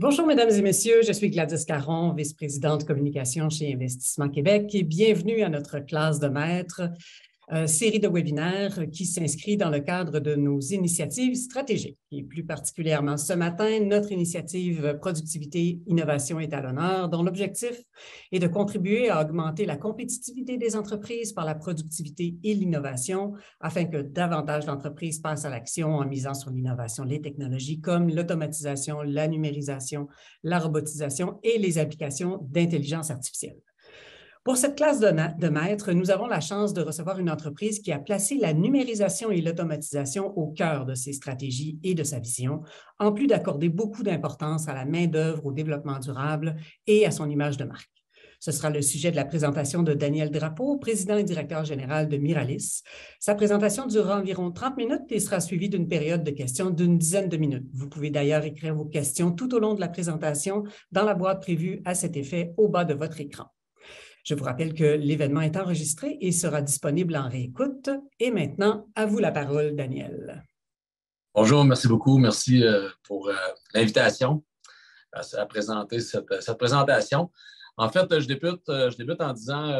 Bonjour, mesdames et messieurs, je suis Gladys Caron, vice-présidente communication chez Investissement Québec et bienvenue à notre classe de maîtres, série de webinaires qui s'inscrit dans le cadre de nos initiatives stratégiques. Et plus particulièrement ce matin, notre initiative Productivité, Innovation est à l'honneur, dont l'objectif est de contribuer à augmenter la compétitivité des entreprises par la productivité et l'innovation afin que davantage d'entreprises passent à l'action en misant sur l'innovation, les technologies comme l'automatisation, la numérisation, la robotisation et les applications d'intelligence artificielle. Pour cette classe de maîtres, nous avons la chance de recevoir une entreprise qui a placé la numérisation et l'automatisation au cœur de ses stratégies et de sa vision, en plus d'accorder beaucoup d'importance à la main-d'œuvre, au développement durable et à son image de marque. Ce sera le sujet de la présentation de Daniel Drapeau, président et directeur général de Miralis. Sa présentation durera environ 30 minutes et sera suivie d'une période de questions d'une dizaine de minutes. Vous pouvez d'ailleurs écrire vos questions tout au long de la présentation dans la boîte prévue à cet effet au bas de votre écran. Je vous rappelle que l'événement est enregistré et sera disponible en réécoute. Et maintenant, à vous la parole, Daniel. Bonjour, merci beaucoup. Merci pour l'invitation à présenter cette présentation. En fait, je débute en disant,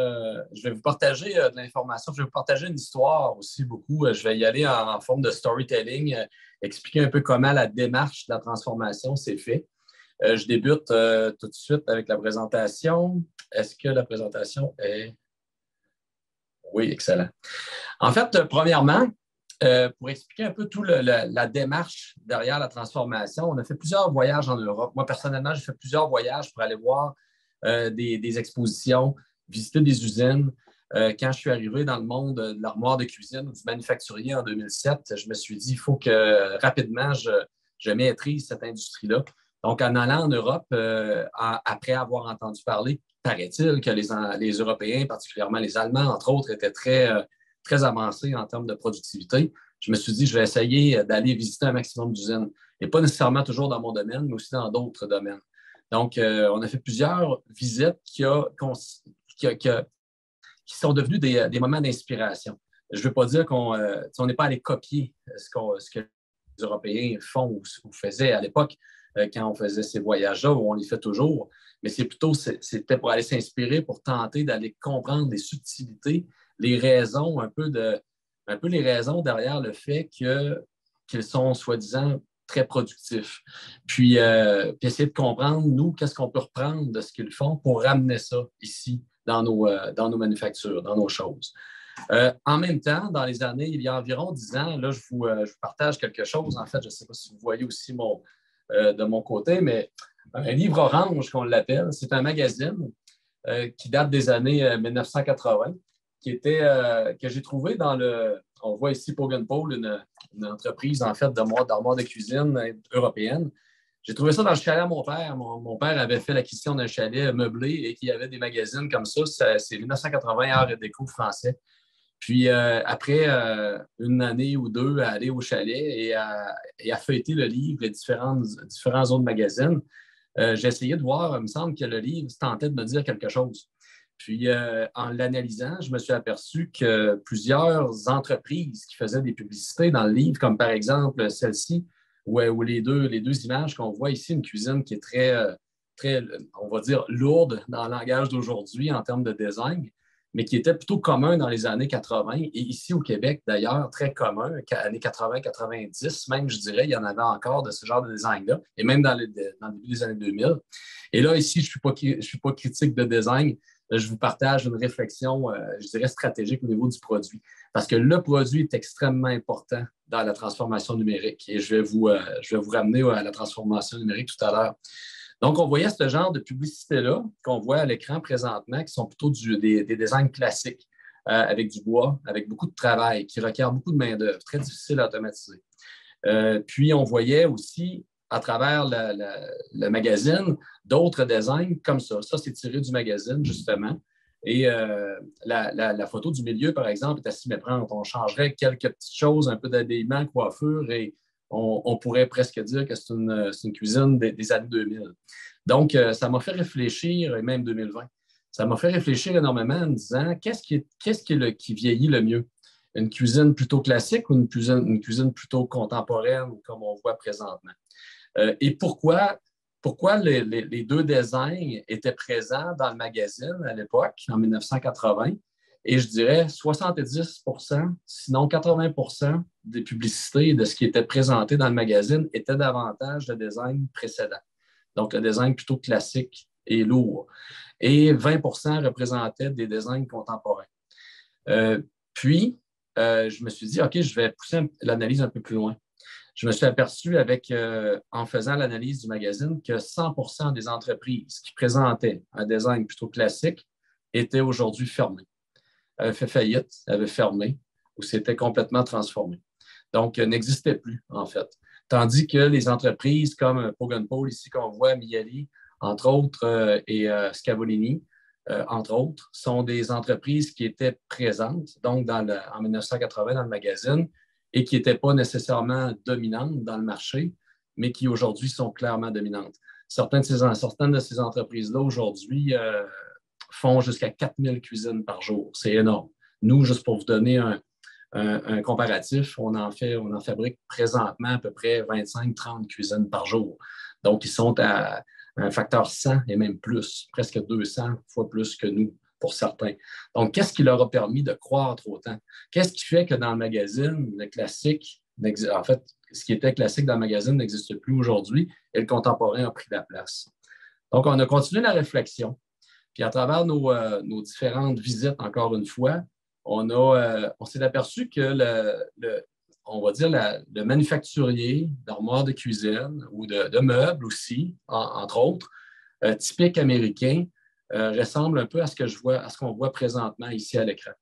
je vais vous partager de l'information, je vais vous partager une histoire aussi beaucoup. Je vais y aller en forme de storytelling, expliquer un peu comment la démarche de la transformation s'est faite. Je débute tout de suite avec la présentation. Est-ce que la présentation est... Oui, excellent. En fait, premièrement, pour expliquer un peu toute la démarche derrière la transformation, on a fait plusieurs voyages en Europe. Moi, personnellement, j'ai fait plusieurs voyages pour aller voir des expositions, visiter des usines. Quand je suis arrivé dans le monde de l'armoire de cuisine ou du manufacturier en 2007, je me suis dit, il faut que rapidement, je maîtrise cette industrie-là. Donc, en allant en Europe, après avoir entendu parler, paraît-il que les Européens, particulièrement les Allemands, entre autres, étaient très avancés en termes de productivité, je me suis dit, je vais essayer d'aller visiter un maximum d'usines. Et pas nécessairement toujours dans mon domaine, mais aussi dans d'autres domaines. Donc, on a fait plusieurs visites qui sont devenues des moments d'inspiration. Je ne veux pas dire qu'on n'est pas allé copier ce que les Européens font ou faisaient à l'époque quand on faisait ces voyages-là, où on les fait toujours, mais c'était pour aller s'inspirer, pour tenter d'aller comprendre les subtilités, les raisons, un peu les raisons derrière le fait qu'ils sont soi-disant très productifs. Puis essayer de comprendre, nous, qu'est-ce qu'on peut reprendre de ce qu'ils font pour ramener ça ici dans nos manufactures, dans nos choses. En même temps, dans les années, il y a environ 10 ans, là, je vous partage quelque chose. En fait, je ne sais pas si vous voyez aussi de mon côté, mais un livre orange, qu'on l'appelle, c'est un magazine qui date des années 1980, que j'ai trouvé on voit ici Pogen Pole, une entreprise en fait d'armoires de cuisine européenne. J'ai trouvé ça dans le chalet à mon père. Mon père avait fait l'acquisition d'un chalet meublé et qui avait des magazines comme ça. C'est 1980 Art et Déco français. Puis après une année ou deux à aller au chalet et à feuilleter le livre, les différents autres magazines, j'ai essayé de voir, il me semble que le livre tentait de me dire quelque chose. Puis, en l'analysant, je me suis aperçu que plusieurs entreprises qui faisaient des publicités dans le livre, comme par exemple celle-ci, où les deux images qu'on voit ici, une cuisine qui est très, on va dire, lourde dans le langage d'aujourd'hui en termes de design, mais qui était plutôt commun dans les années 80 et ici au Québec, d'ailleurs, très commun, années 80-90, même, je dirais, il y en avait encore de ce genre de design-là, et même dans le début des années 2000. Et là, ici, je ne suis pas critique de design, je vous partage une réflexion, je dirais, stratégique au niveau du produit. Parce que le produit est extrêmement important dans la transformation numérique. Et je vais vous ramener à la transformation numérique tout à l'heure. Donc, on voyait ce genre de publicité-là qu'on voit à l'écran présentement, qui sont plutôt des designs classiques, avec du bois, avec beaucoup de travail, qui requièrent beaucoup de main-d'œuvre, très difficile à automatiser. Puis, on voyait aussi à travers le magazine, d'autres designs comme ça. Ça, c'est tiré du magazine, justement. Et la photo du milieu, par exemple, est à s'y méprendre. On changerait quelques petites choses, un peu d'habillement, coiffure, et on pourrait presque dire que c'est une cuisine des années 2000. Donc, ça m'a fait réfléchir, et même 2020, ça m'a fait réfléchir énormément en me disant, qu'est-ce qui vieillit le mieux? Une cuisine plutôt classique ou une cuisine plutôt contemporaine, comme on voit présentement? Et pourquoi pourquoi les deux designs étaient présents dans le magazine à l'époque, en 1980. Et je dirais 70 sinon 80 des publicités de ce qui était présenté dans le magazine étaient davantage le design précédent. Donc, le design plutôt classique et lourd. Et 20 représentaient des designs contemporains. Puis, je me suis dit, OK, je vais pousser l'analyse un peu plus loin. Je me suis aperçu en faisant l'analyse du magazine que 100 des entreprises qui présentaient un design plutôt classique étaient aujourd'hui fermées. Avaient fait faillite, avaient fermé ou s'étaient complètement transformées. Donc, n'existaient plus, en fait. Tandis que les entreprises comme Pogonpole, ici qu'on voit, Miele, entre autres, et Scavolini, entre autres, sont des entreprises qui étaient présentes, donc en 1980 dans le magazine, et qui n'étaient pas nécessairement dominantes dans le marché, mais qui aujourd'hui sont clairement dominantes. Certaines de ces entreprises-là aujourd'hui font jusqu'à 4000 cuisines par jour. C'est énorme. Nous, juste pour vous donner un comparatif, on en fabrique présentement à peu près 25-30 cuisines par jour. Donc, ils sont à un facteur 100 et même plus, presque 200 fois plus que nous pour certains. Donc, qu'est-ce qui leur a permis de croître autant? Qu'est-ce qui fait que dans le magazine, le classique, en fait, ce qui était classique dans le magazine n'existe plus aujourd'hui et le contemporain a pris la place? Donc, on a continué la réflexion. Puis, à travers nos différentes visites, encore une fois, on s'est aperçu que on va dire le manufacturier d'armoires de cuisine ou de meubles aussi, entre autres, typique américain, ressemble un peu à ce qu'on voit présentement ici à l'écran.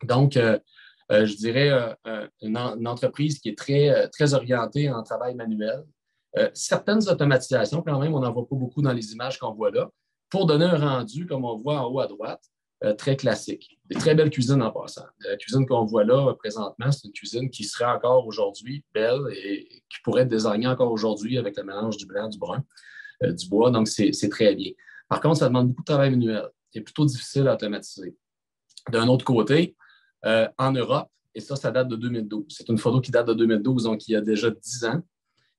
Donc, je dirais une entreprise qui est très orientée en travail manuel. Certaines automatisations, quand même, on n'en voit pas beaucoup dans les images qu'on voit là, pour donner un rendu, comme on voit en haut à droite, très classique. Des très belles cuisines en passant. La cuisine qu'on voit là présentement, c'est une cuisine qui serait encore aujourd'hui belle et qui pourrait être désignée encore aujourd'hui avec le mélange du blanc, du brun, du bois. Donc, c'est très bien. Par contre, ça demande beaucoup de travail manuel. C'est plutôt difficile à automatiser. D'un autre côté, en Europe, et ça date de 2012. C'est une photo qui date de 2012, donc il y a déjà 10 ans.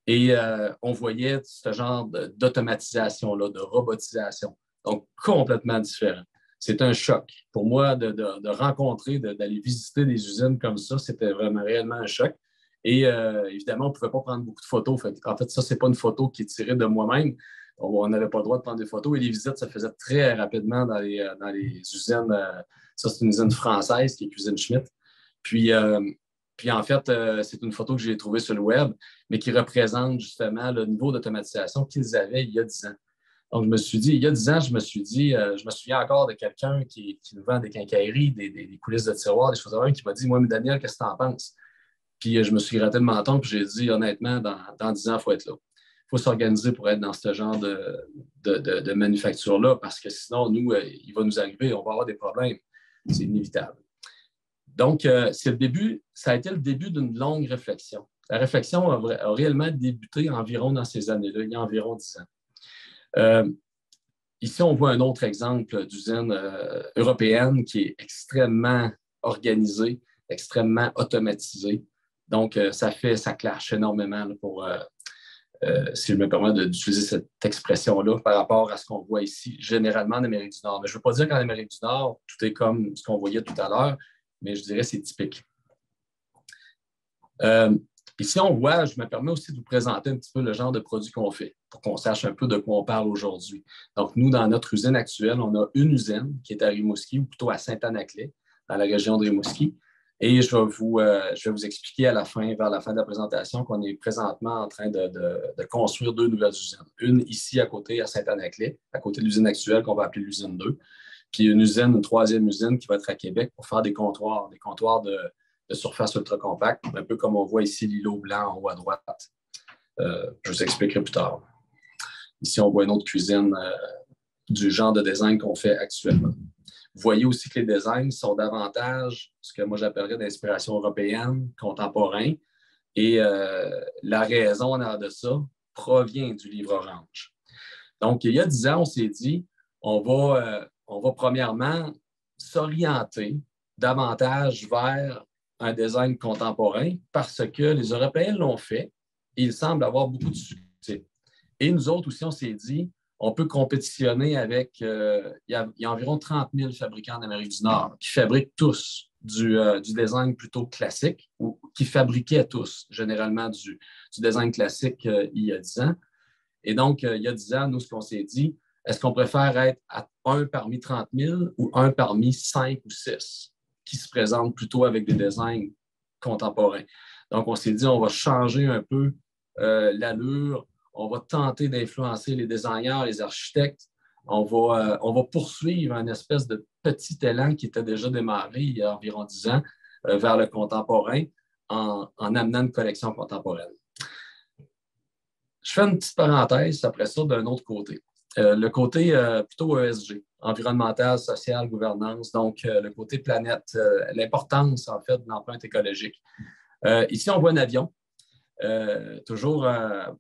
Et on voyait ce genre d'automatisation-là, de robotisation. Donc, complètement différent. C'est un choc. Pour moi, de rencontrer, d'aller visiter des usines comme ça, c'était vraiment réellement un choc. Et évidemment, on ne pouvait pas prendre beaucoup de photos. En fait, ça, ce n'est pas une photo qui est tirée de moi-même. On n'avait pas le droit de prendre des photos. Et les visites se faisaient très rapidement dans les usines. Ça, c'est une usine française qui est Cuisine Schmidt. Puis en fait, c'est une photo que j'ai trouvée sur le web, mais qui représente justement le niveau d'automatisation qu'ils avaient il y a 10 ans. Donc, je me suis dit, il y a 10 ans, je me souviens encore de quelqu'un qui nous vend des quincailleries, des coulisses de tiroirs, des choses comme ça, qui m'a dit, moi, mais Daniel, qu'est-ce que tu en penses? Puis je me suis gratté le menton, puis j'ai dit, honnêtement, dans 10 ans, il faut être là. Il faut s'organiser pour être dans ce genre de manufacture-là, parce que sinon, nous, il va nous arriver, on va avoir des problèmes. C'est inévitable. Donc, ça a été le début d'une longue réflexion. La réflexion a réellement débuté environ dans ces années-là, il y a environ 10 ans. Ici, on voit un autre exemple d'usine européenne qui est extrêmement organisée, extrêmement automatisée. Donc, ça clash énormément là, pour, si je me permets d'utiliser cette expression-là par rapport à ce qu'on voit ici, généralement en Amérique du Nord. Mais je ne veux pas dire qu'en Amérique du Nord, tout est comme ce qu'on voyait tout à l'heure, mais je dirais que c'est typique. Ici, on voit, je me permets aussi de vous présenter un petit peu le genre de produit qu'on fait pour qu'on sache un peu de quoi on parle aujourd'hui. Donc, nous, dans notre usine actuelle, on a une usine qui est à Rimouski, ou plutôt à Saint-Anaclet, dans la région de Rimouski. Et je vais vous expliquer vers la fin de la présentation, qu'on est présentement en train de construire 2 nouvelles usines. Une ici à côté, à Saint-Anaclet, à côté de l'usine actuelle qu'on va appeler l'usine 2. Puis une 3e usine qui va être à Québec pour faire des comptoirs de surface ultra compacte, un peu comme on voit ici l'îlot blanc en haut à droite. Je vous expliquerai plus tard. Ici, on voit une autre cuisine du genre de design qu'on fait actuellement. Vous voyez aussi que les designs sont davantage ce que moi j'appellerais d'inspiration européenne, contemporain. Et la raison de ça provient du livre orange. Donc, il y a 10 ans, on s'est dit, on va premièrement s'orienter davantage vers un design contemporain parce que les Européens l'ont fait et il semble avoir beaucoup de succès. Et nous autres aussi, on s'est dit, on peut compétitionner avec, il y a environ 30 000 fabricants en Amérique du Nord qui fabriquent tous du design plutôt classique ou qui fabriquaient tous généralement du design classique il y a 10 ans. Et donc, il y a 10 ans, nous, ce qu'on s'est dit, est-ce qu'on préfère être à un parmi 30 000 ou un parmi 5 ou 6 qui se présentent plutôt avec des designs contemporains? Donc, on s'est dit, on va changer un peu l'allure, on va tenter d'influencer les designers, les architectes, on va poursuivre un espèce de petit élan qui était déjà démarré il y a environ 10 ans vers le contemporain en amenant une collection contemporaine. Je fais une petite parenthèse après ça d'un autre côté. Le côté plutôt ESG, environnemental, social, gouvernance, donc le côté planète, l'importance en fait de l'empreinte écologique. Ici, on voit un avion, toujours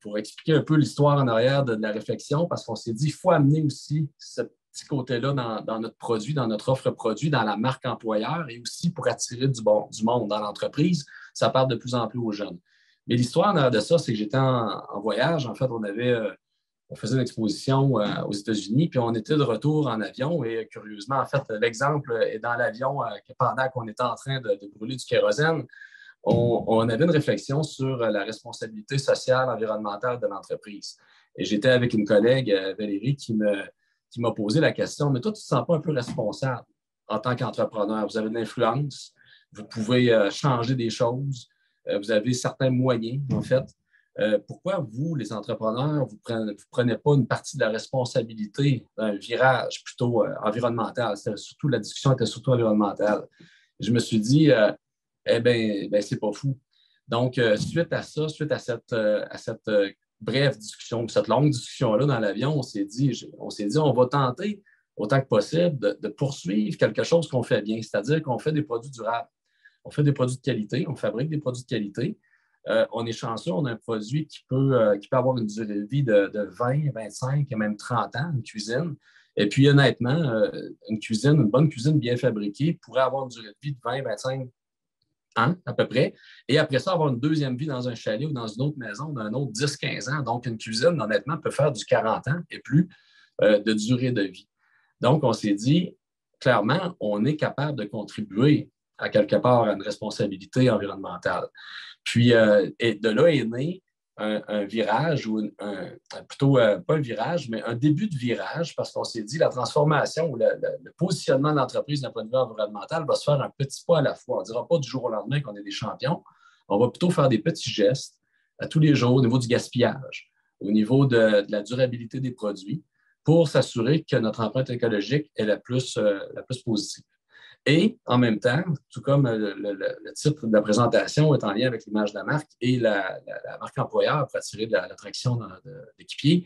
pour expliquer un peu l'histoire en arrière de la réflexion, parce qu'on s'est dit qu'il faut amener aussi ce petit côté-là dans notre produit, dans notre offre produit, dans la marque employeur et aussi pour attirer du monde dans l'entreprise. Ça parle de plus en plus aux jeunes. Mais l'histoire en arrière de ça, c'est que j'étais en voyage. En fait, on faisait une exposition aux États-Unis, puis on était de retour en avion. Et curieusement, en fait, l'exemple est dans l'avion pendant qu'on était en train de brûler du kérosène. On avait une réflexion sur la responsabilité sociale, environnementale de l'entreprise. Et j'étais avec une collègue, Valérie, qui m'a posé la question, mais toi, tu ne te sens pas un peu responsable en tant qu'entrepreneur? Vous avez de l'influence, vous pouvez changer des choses, vous avez certains moyens, en fait. Pourquoi vous, les entrepreneurs, vous prenez pas une partie de la responsabilité d'un virage plutôt environnemental? La discussion était surtout environnementale. Je me suis dit, eh bien, c'est pas fou. Donc, suite à ça, suite à cette brève discussion, cette longue discussion-là dans l'avion, on s'est dit, on va tenter autant que possible de poursuivre quelque chose qu'on fait bien, c'est-à-dire qu'on fait des produits durables. On fait des produits de qualité, on fabrique des produits de qualité. On est chanceux, on a un produit qui peut avoir une durée de vie de 20, 25 et même 30 ans, une cuisine. Et puis, honnêtement, une bonne cuisine bien fabriquée pourrait avoir une durée de vie de 20, 25 ans à peu près. Et après ça, avoir une deuxième vie dans un chalet ou dans une autre maison d'un autre 10, 15 ans. Donc, une cuisine, honnêtement, peut faire du 40 ans et plus de durée de vie. Donc, on s'est dit, clairement, on est capable de contribuer à quelque part à une responsabilité environnementale. Puis, et de là est né un virage, ou plutôt pas un virage, mais un début de virage, parce qu'on s'est dit la transformation ou le positionnement de l'entreprise d'un point de vue environnemental va se faire un petit pas à la fois. On ne dira pas du jour au lendemain qu'on est des champions. On va plutôt faire des petits gestes à tous les jours au niveau du gaspillage, au niveau de la durabilité des produits, pour s'assurer que notre empreinte écologique est la plus positive. Et en même temps, tout comme le titre de la présentation est en lien avec l'image de la marque et la marque employeur pour attirer de l'attraction d'équipiers,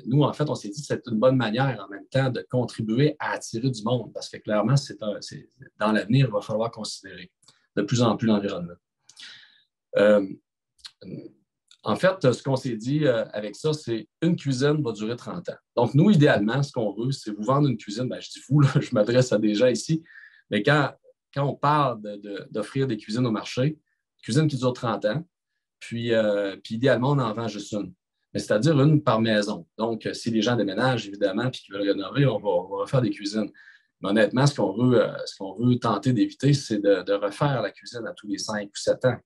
nous, en fait, on s'est dit que c'est une bonne manière en même temps de contribuer à attirer du monde parce que clairement, dans l'avenir, il va falloir considérer de plus en plus l'environnement. En fait, ce qu'on s'est dit avec ça, c'est une cuisine va durer 30 ans. Donc, nous, idéalement, ce qu'on veut, c'est vous vendre une cuisine. Je dis vous, là, je m'adresse à des gens ici, mais quand on parle d'offrir des cuisines au marché, une cuisine qui dure 30 ans, puis idéalement, on en vend juste une. Mais c'est-à-dire une par maison. Donc, si les gens déménagent, évidemment, puis qu'ils veulent rénover, on va refaire des cuisines. Mais honnêtement, ce qu'on veut tenter d'éviter, c'est de refaire la cuisine à tous les 5 ou 7 ans.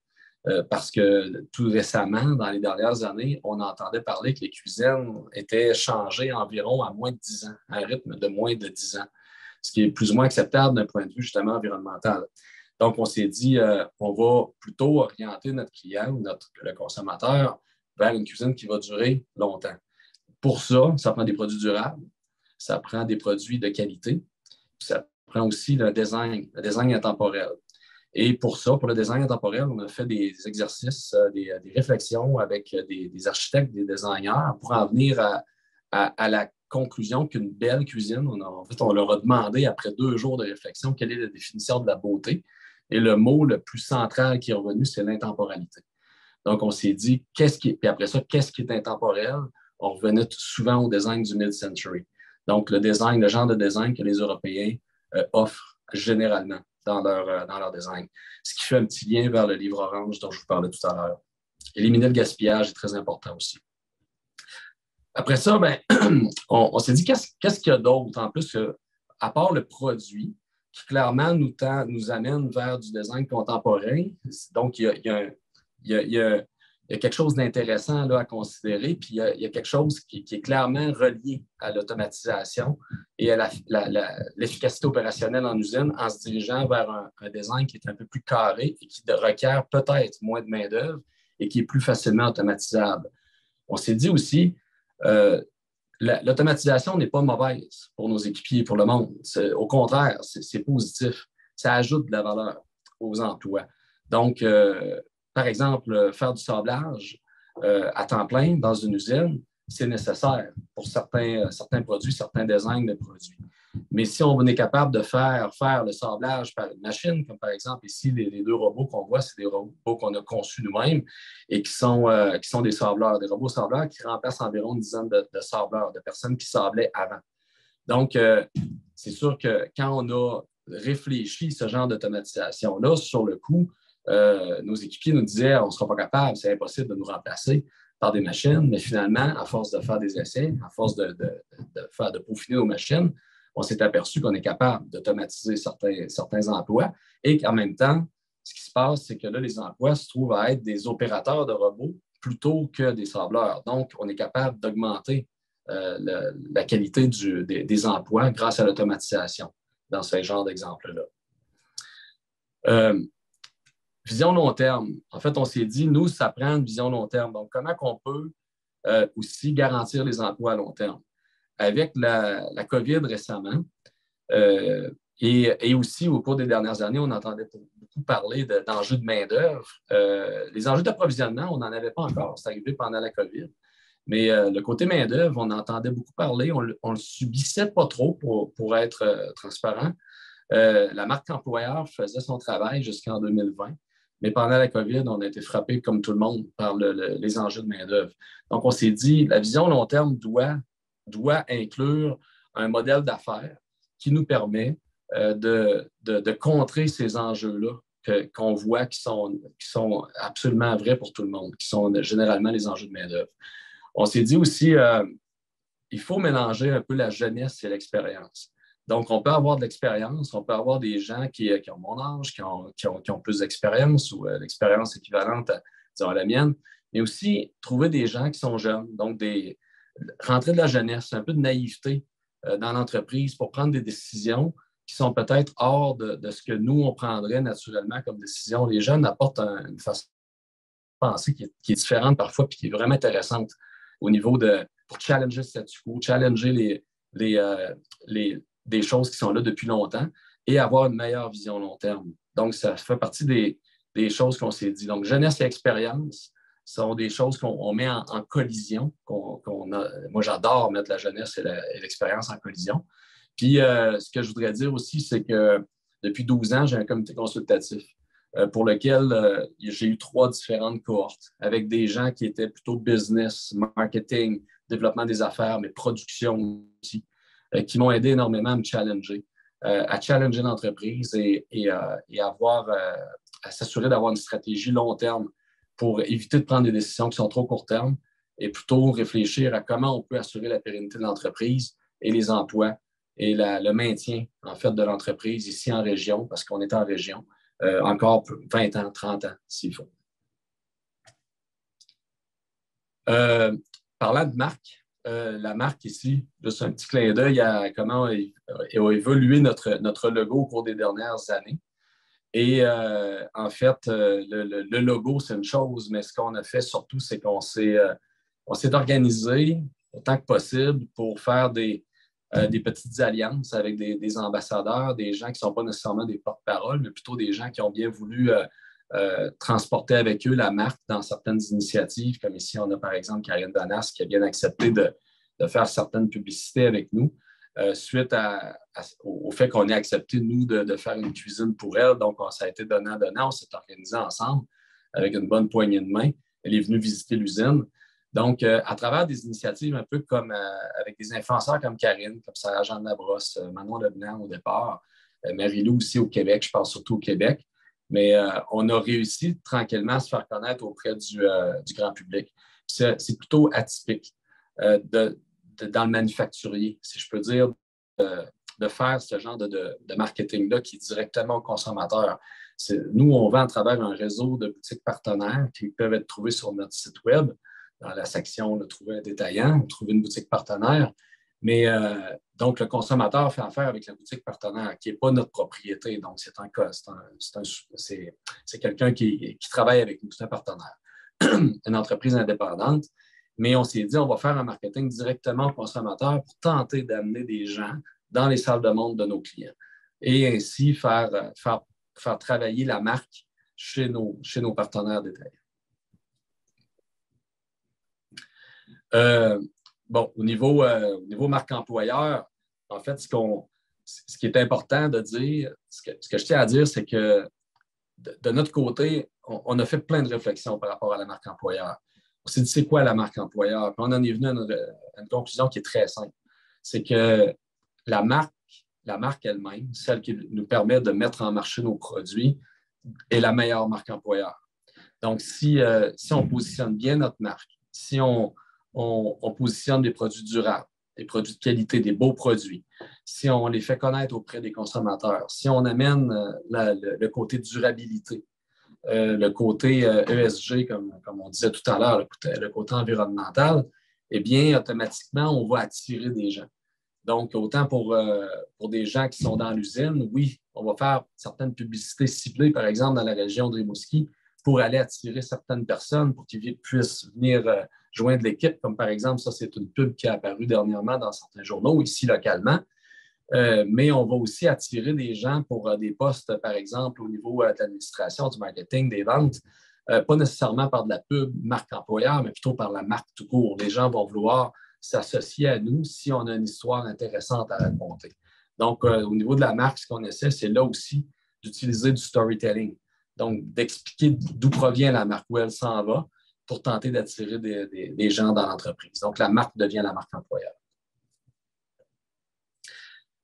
Parce que tout récemment, dans les dernières années, on entendait parler que les cuisines étaient changées environ à moins de 10 ans, à un rythme de moins de 10 ans, ce qui est plus ou moins acceptable d'un point de vue justement environnemental. Donc, on s'est dit, on va plutôt orienter notre client ou le consommateur vers une cuisine qui va durer longtemps. Pour ça, ça prend des produits durables, ça prend des produits de qualité, puis ça prend aussi le design intemporel. Et pour ça, pour le design intemporel, on a fait des exercices, des réflexions avec des architectes, des designers pour en venir à la conclusion qu'une belle cuisine, on leur a demandé après 2 jours de réflexion quelle est la définition de la beauté. Et le mot le plus central qui est revenu, c'est l'intemporalité. Donc, on s'est dit, puis après ça, qu'est-ce qui est intemporel? On revenait souvent au design du mid-century. Donc, le genre de design que les Européens offrent généralement dans leur design. Ce qui fait un petit lien vers le livre orange dont je vous parlais tout à l'heure. Éliminer le gaspillage est très important aussi. Après ça, ben, on s'est dit qu'est-ce qu'il y a d'autre en plus à part le produit qui clairement nous amène vers du design contemporain. Donc, il y a quelque chose d'intéressant là, à considérer, puis il y a quelque chose qui est clairement relié à l'automatisation et à l'efficacité opérationnelle en usine en se dirigeant vers un design qui est un peu plus carré et qui requiert peut-être moins de main-d'œuvre et qui est plus facilement automatisable. On s'est dit aussi, l'automatisation n'est pas mauvaise pour nos équipiers, pour le monde. Au contraire, c'est positif. Ça ajoute de la valeur aux emplois. Donc, par exemple, faire du sablage à temps plein dans une usine, c'est nécessaire pour certains produits, certains designs de produits. Mais si on est capable de faire le sablage par une machine, comme par exemple ici, les deux robots qu'on voit, c'est des robots qu'on a conçus nous-mêmes et qui sont des sableurs, des robots sableurs qui remplacent environ une dizaine de sableurs, de personnes qui sablaient avant. Donc, c'est sûr que quand on a réfléchi ce genre d'automatisation-là, sur le coup, nos équipiers nous disaient on ne sera pas capable, c'est impossible de nous remplacer par des machines, mais finalement, à force de faire des essais, à force de peaufiner nos machines, on s'est aperçu qu'on est capable d'automatiser certains emplois et qu'en même temps, ce qui se passe, c'est que là, les emplois se trouvent à être des opérateurs de robots plutôt que des sableurs. Donc, on est capable d'augmenter la qualité des emplois grâce à l'automatisation dans ce genre d'exemple-là. Vision long terme. En fait, on s'est dit, nous, ça prend une vision long terme. Donc, comment on peut aussi garantir les emplois à long terme? Avec la COVID récemment et aussi au cours des dernières années, on entendait beaucoup parler d'enjeux de main-d'œuvre. Les enjeux d'approvisionnement, on n'en avait pas encore. C'est arrivé pendant la COVID. Mais le côté main-d'œuvre, on entendait beaucoup parler. On ne le subissait pas trop pour être transparent. La marque employeur faisait son travail jusqu'en 2020. Mais pendant la COVID, on a été frappé, comme tout le monde, par les enjeux de main-d'œuvre. Donc, on s'est dit, la vision long terme doit inclure un modèle d'affaires qui nous permet de contrer ces enjeux-là qu'on voit qui sont absolument vrais pour tout le monde, qui sont généralement les enjeux de main-d'œuvre. On s'est dit aussi, il faut mélanger un peu la jeunesse et l'expérience. Donc, on peut avoir de l'expérience, on peut avoir des gens qui ont mon âge, qui ont plus d'expérience ou l'expérience équivalente à la mienne, mais aussi trouver des gens qui sont jeunes, donc rentrer de la jeunesse, un peu de naïveté dans l'entreprise pour prendre des décisions qui sont peut-être hors de ce que nous, on prendrait naturellement comme décision. Les jeunes apportent une façon de penser qui est différente parfois et qui est vraiment intéressante au niveau pour challenger le statu quo, challenger des choses qui sont là depuis longtemps et avoir une meilleure vision long terme. Donc, ça fait partie des choses qu'on s'est dit. Donc, jeunesse et expérience sont des choses qu'on met en collision. Moi, j'adore mettre la jeunesse et l'expérience en collision. Puis, ce que je voudrais dire aussi, c'est que depuis 12 ans, j'ai un comité consultatif pour lequel j'ai eu 3 différentes cohortes avec des gens qui étaient plutôt business, marketing, développement des affaires, mais production aussi, qui m'ont aidé énormément à me challenger, à challenger l'entreprise et à s'assurer d'avoir une stratégie long terme pour éviter de prendre des décisions qui sont trop court terme et plutôt réfléchir à comment on peut assurer la pérennité de l'entreprise et les emplois et le maintien, en fait, de l'entreprise ici en région, parce qu'on est en région, encore 20 ans, 30 ans, s'il faut. Parlant de marque, la marque ici, juste un petit clin d'œil à comment a évolué notre logo au cours des dernières années. Et en fait, le logo, c'est une chose, mais ce qu'on a fait surtout, c'est qu'on s'est organisé autant que possible pour faire des petites alliances avec des ambassadeurs, des gens qui ne sont pas nécessairement des porte-parole, mais plutôt des gens qui ont bien voulu transporter avec eux la marque dans certaines initiatives, comme ici, on a par exemple Karine Danas qui a bien accepté de faire certaines publicités avec nous suite au fait qu'on ait accepté, nous, de faire une cuisine pour elle. Donc, ça a été donnant-donnant. On s'est organisé ensemble avec une bonne poignée de main. Elle est venue visiter l'usine. Donc, à travers des initiatives un peu comme avec des influenceurs comme Karine, comme Sarah-Jeanne Labrosse, Manon Leblanc au départ, Marie-Lou aussi au Québec, je pense surtout au Québec. Mais on a réussi tranquillement à se faire connaître auprès du grand public. C'est plutôt atypique. dans le manufacturier, si je peux dire, de faire ce genre de marketing-là qui est directement au consommateur. Nous, on vend à travers un réseau de boutiques partenaires qui peuvent être trouvés sur notre site Web. Dans la section « Trouver un détaillant », trouver une boutique partenaire. Mais donc, le consommateur fait affaire avec la boutique partenaire qui n'est pas notre propriété. Donc, c'est un cas, c'est quelqu'un qui travaille avec nous, c'est un partenaire, une entreprise indépendante. Mais on s'est dit, on va faire un marketing directement au consommateur pour tenter d'amener des gens dans les salles de montre de nos clients et ainsi faire travailler la marque chez nos partenaires détaillants. Bon, au niveau marque employeur, en fait, ce qui est important de dire, ce que je tiens à dire, c'est que de notre côté, on a fait plein de réflexions par rapport à la marque employeur. On s'est dit, c'est quoi la marque employeur? Puis on en est venu à une conclusion qui est très simple. C'est que la marque elle-même, celle qui nous permet de mettre en marché nos produits, est la meilleure marque employeur. Donc, si on positionne bien notre marque, si on positionne des produits durables, des produits de qualité, des beaux produits, si on les fait connaître auprès des consommateurs, si on amène le côté durabilité, le côté ESG, comme on disait tout à l'heure, le côté environnemental, eh bien, automatiquement, on va attirer des gens. Donc, autant pour des gens qui sont dans l'usine, oui, on va faire certaines publicités ciblées, par exemple, dans la région de Rimouski, pour aller attirer certaines personnes pour qu'ils puissent venir joindre l'équipe, comme par exemple, ça, c'est une pub qui est apparue dernièrement dans certains journaux, ici localement. Mais on va aussi attirer des gens pour des postes, par exemple, au niveau de l'administration, du marketing, des ventes, pas nécessairement par de la pub marque employeur, mais plutôt par la marque tout court. Les gens vont vouloir s'associer à nous si on a une histoire intéressante à raconter. Donc, au niveau de la marque, ce qu'on essaie, c'est là aussi d'utiliser du storytelling. Donc, d'expliquer d'où provient la marque, où elle s'en va, pour tenter d'attirer des gens dans l'entreprise. Donc, la marque devient la marque employeur.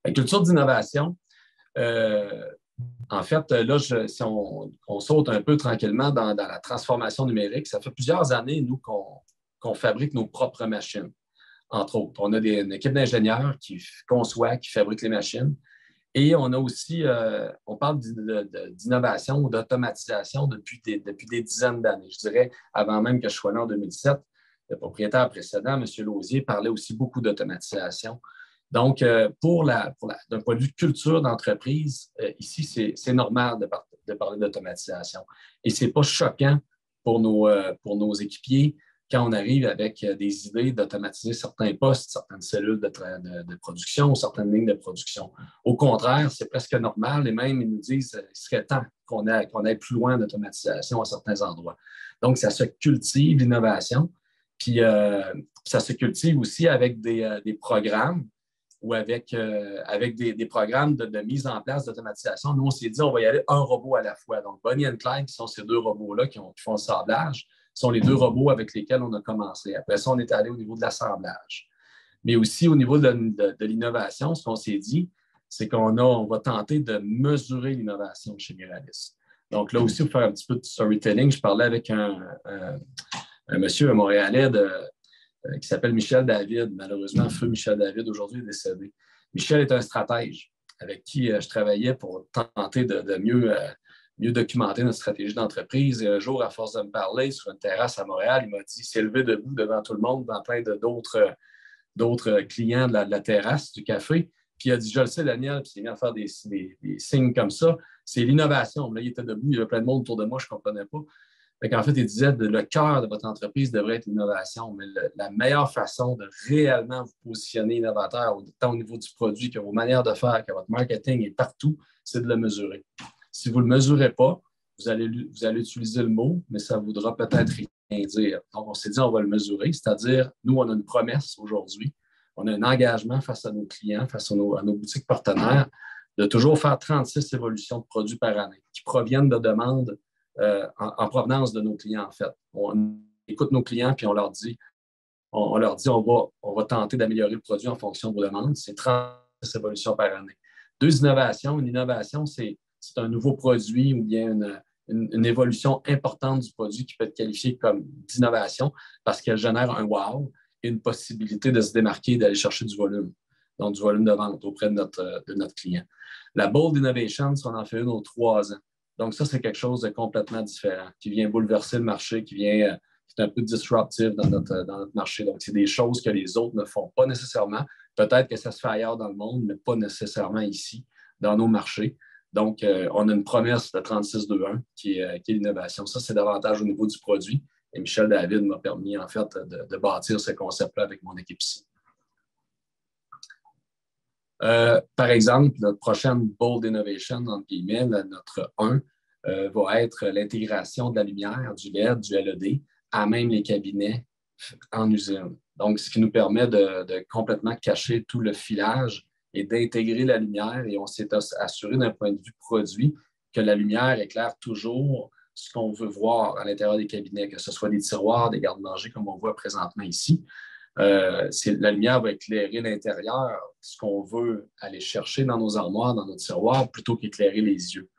La culture d'innovation, en fait, là, si on saute un peu tranquillement dans la transformation numérique, ça fait plusieurs années, nous, qu'on fabrique nos propres machines, entre autres. On a une équipe d'ingénieurs qui conçoit, qui fabrique les machines. Et on a aussi, on parle d'innovation ou d'automatisation depuis des dizaines d'années. Je dirais, avant même que je sois là en 2007, le propriétaire précédent, M. Lausier, parlait aussi beaucoup d'automatisation. Donc, d'un point de vue de culture d'entreprise, ici, c'est normal de parler d'automatisation. Et ce n'est pas choquant pour nos équipiers quand on arrive avec des idées d'automatiser certains postes, certaines cellules de production, certaines lignes de production. Au contraire, c'est presque normal et même, ils nous disent qu'il serait temps qu'on aille plus loin d'automatisation à certains endroits. Donc, ça se cultive, l'innovation, puis ça se cultive aussi avec des programmes ou avec des programmes de mise en place d'automatisation. Nous, on s'est dit, on va y aller un robot à la fois. Donc, Bonnie et Clyde, qui sont ces deux robots-là qui font le sablage, sont les deux robots avec lesquels on a commencé. Après ça, on est allé au niveau de l'assemblage. Mais aussi au niveau de l'innovation, ce qu'on s'est dit, c'est qu'on va tenter de mesurer l'innovation chez Miralis. Donc là aussi, pour faire un petit peu de storytelling, je parlais avec un monsieur Montréalais qui s'appelle Michel David. Malheureusement, feu Michel David, aujourd'hui, est décédé. Michel est un stratège avec qui je travaillais pour tenter de mieux documenter notre stratégie d'entreprise. Et un jour, à force de me parler sur une terrasse à Montréal, il m'a dit, s'est levé debout devant tout le monde, devant plein d'autres clients de la terrasse du café. Puis il a dit, je le sais, Daniel, puis il s'est mis à faire des signes comme ça. C'est l'innovation. Là, il était debout, il y avait plein de monde autour de moi, je ne comprenais pas. En fait, il disait que le cœur de votre entreprise devrait être l'innovation, mais la meilleure façon de réellement vous positionner innovateur, tant au niveau du produit que vos manières de faire, que votre marketing est partout, c'est de le mesurer. Si vous ne le mesurez pas, vous allez utiliser le mot, mais ça ne voudra peut-être rien dire. Donc, on s'est dit, on va le mesurer, c'est-à-dire, nous, on a une promesse aujourd'hui, on a un engagement face à nos clients, face à nos boutiques partenaires, de toujours faire 36 évolutions de produits par année qui proviennent de demandes en provenance de nos clients, en fait. On écoute nos clients, puis on leur dit, on va tenter d'améliorer le produit en fonction de vos demandes. C'est 36 évolutions par année. Deux innovations. Une innovation, c'est un nouveau produit ou bien une évolution importante du produit qui peut être qualifiée comme d'innovation parce qu'elle génère un wow. et une possibilité de se démarquer et d'aller chercher du volume, donc du volume de vente auprès de notre client. La Bold Innovation, on en fait une aux 3 ans. Donc ça, c'est quelque chose de complètement différent, qui vient bouleverser le marché, qui est un peu disruptive dans notre marché. Donc, c'est des choses que les autres ne font pas nécessairement. Peut-être que ça se fait ailleurs dans le monde, mais pas nécessairement ici, dans nos marchés. Donc, on a une promesse de 3621 qui est l'innovation. Ça, c'est davantage au niveau du produit. Et Michel David m'a permis, en fait, de bâtir ce concept-là avec mon équipe ici. Par exemple, notre prochaine Bold Innovation, entre guillemets, notre 1, va être l'intégration de la lumière, du LED, du LED, à même les cabinets en usine. Donc, ce qui nous permet de complètement cacher tout le filage et d'intégrer la lumière. Et on s'est assuré d'un point de vue produit que la lumière éclaire toujours ce qu'on veut voir à l'intérieur des cabinets, que ce soit des tiroirs, des garde-manger, comme on voit présentement ici. La lumière va éclairer l'intérieur, ce qu'on veut aller chercher dans nos armoires, dans nos tiroirs, plutôt qu'éclairer les yeux.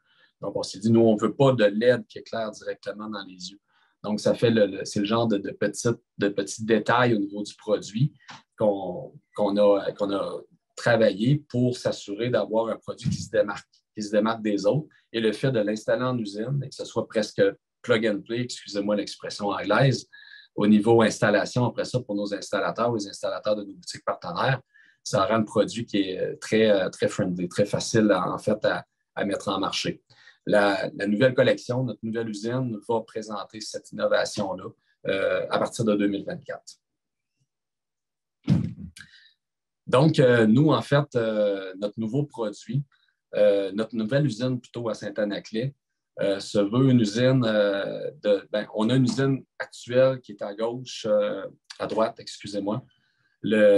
Donc, on s'est dit, nous, on ne veut pas de LED qui éclaire directement dans les yeux. Donc, ça fait c'est le genre de petits détails au niveau du produit qu'on a travaillé pour s'assurer d'avoir un produit qui se démarque des autres. Et le fait de l'installer en usine et que ce soit presque plug and play, excusez-moi l'expression anglaise, au niveau installation, après ça, pour nos installateurs ou les installateurs de nos boutiques partenaires, ça rend le produit qui est très, très friendly, très facile en fait à mettre en marché. La nouvelle collection, notre nouvelle usine, va présenter cette innovation-là à partir de 2024. Donc, nous, en fait, notre nouveau produit, notre nouvelle usine plutôt à Saint-Anaclet, se veut une usine on a une usine actuelle qui est à gauche, à droite, excusez-moi.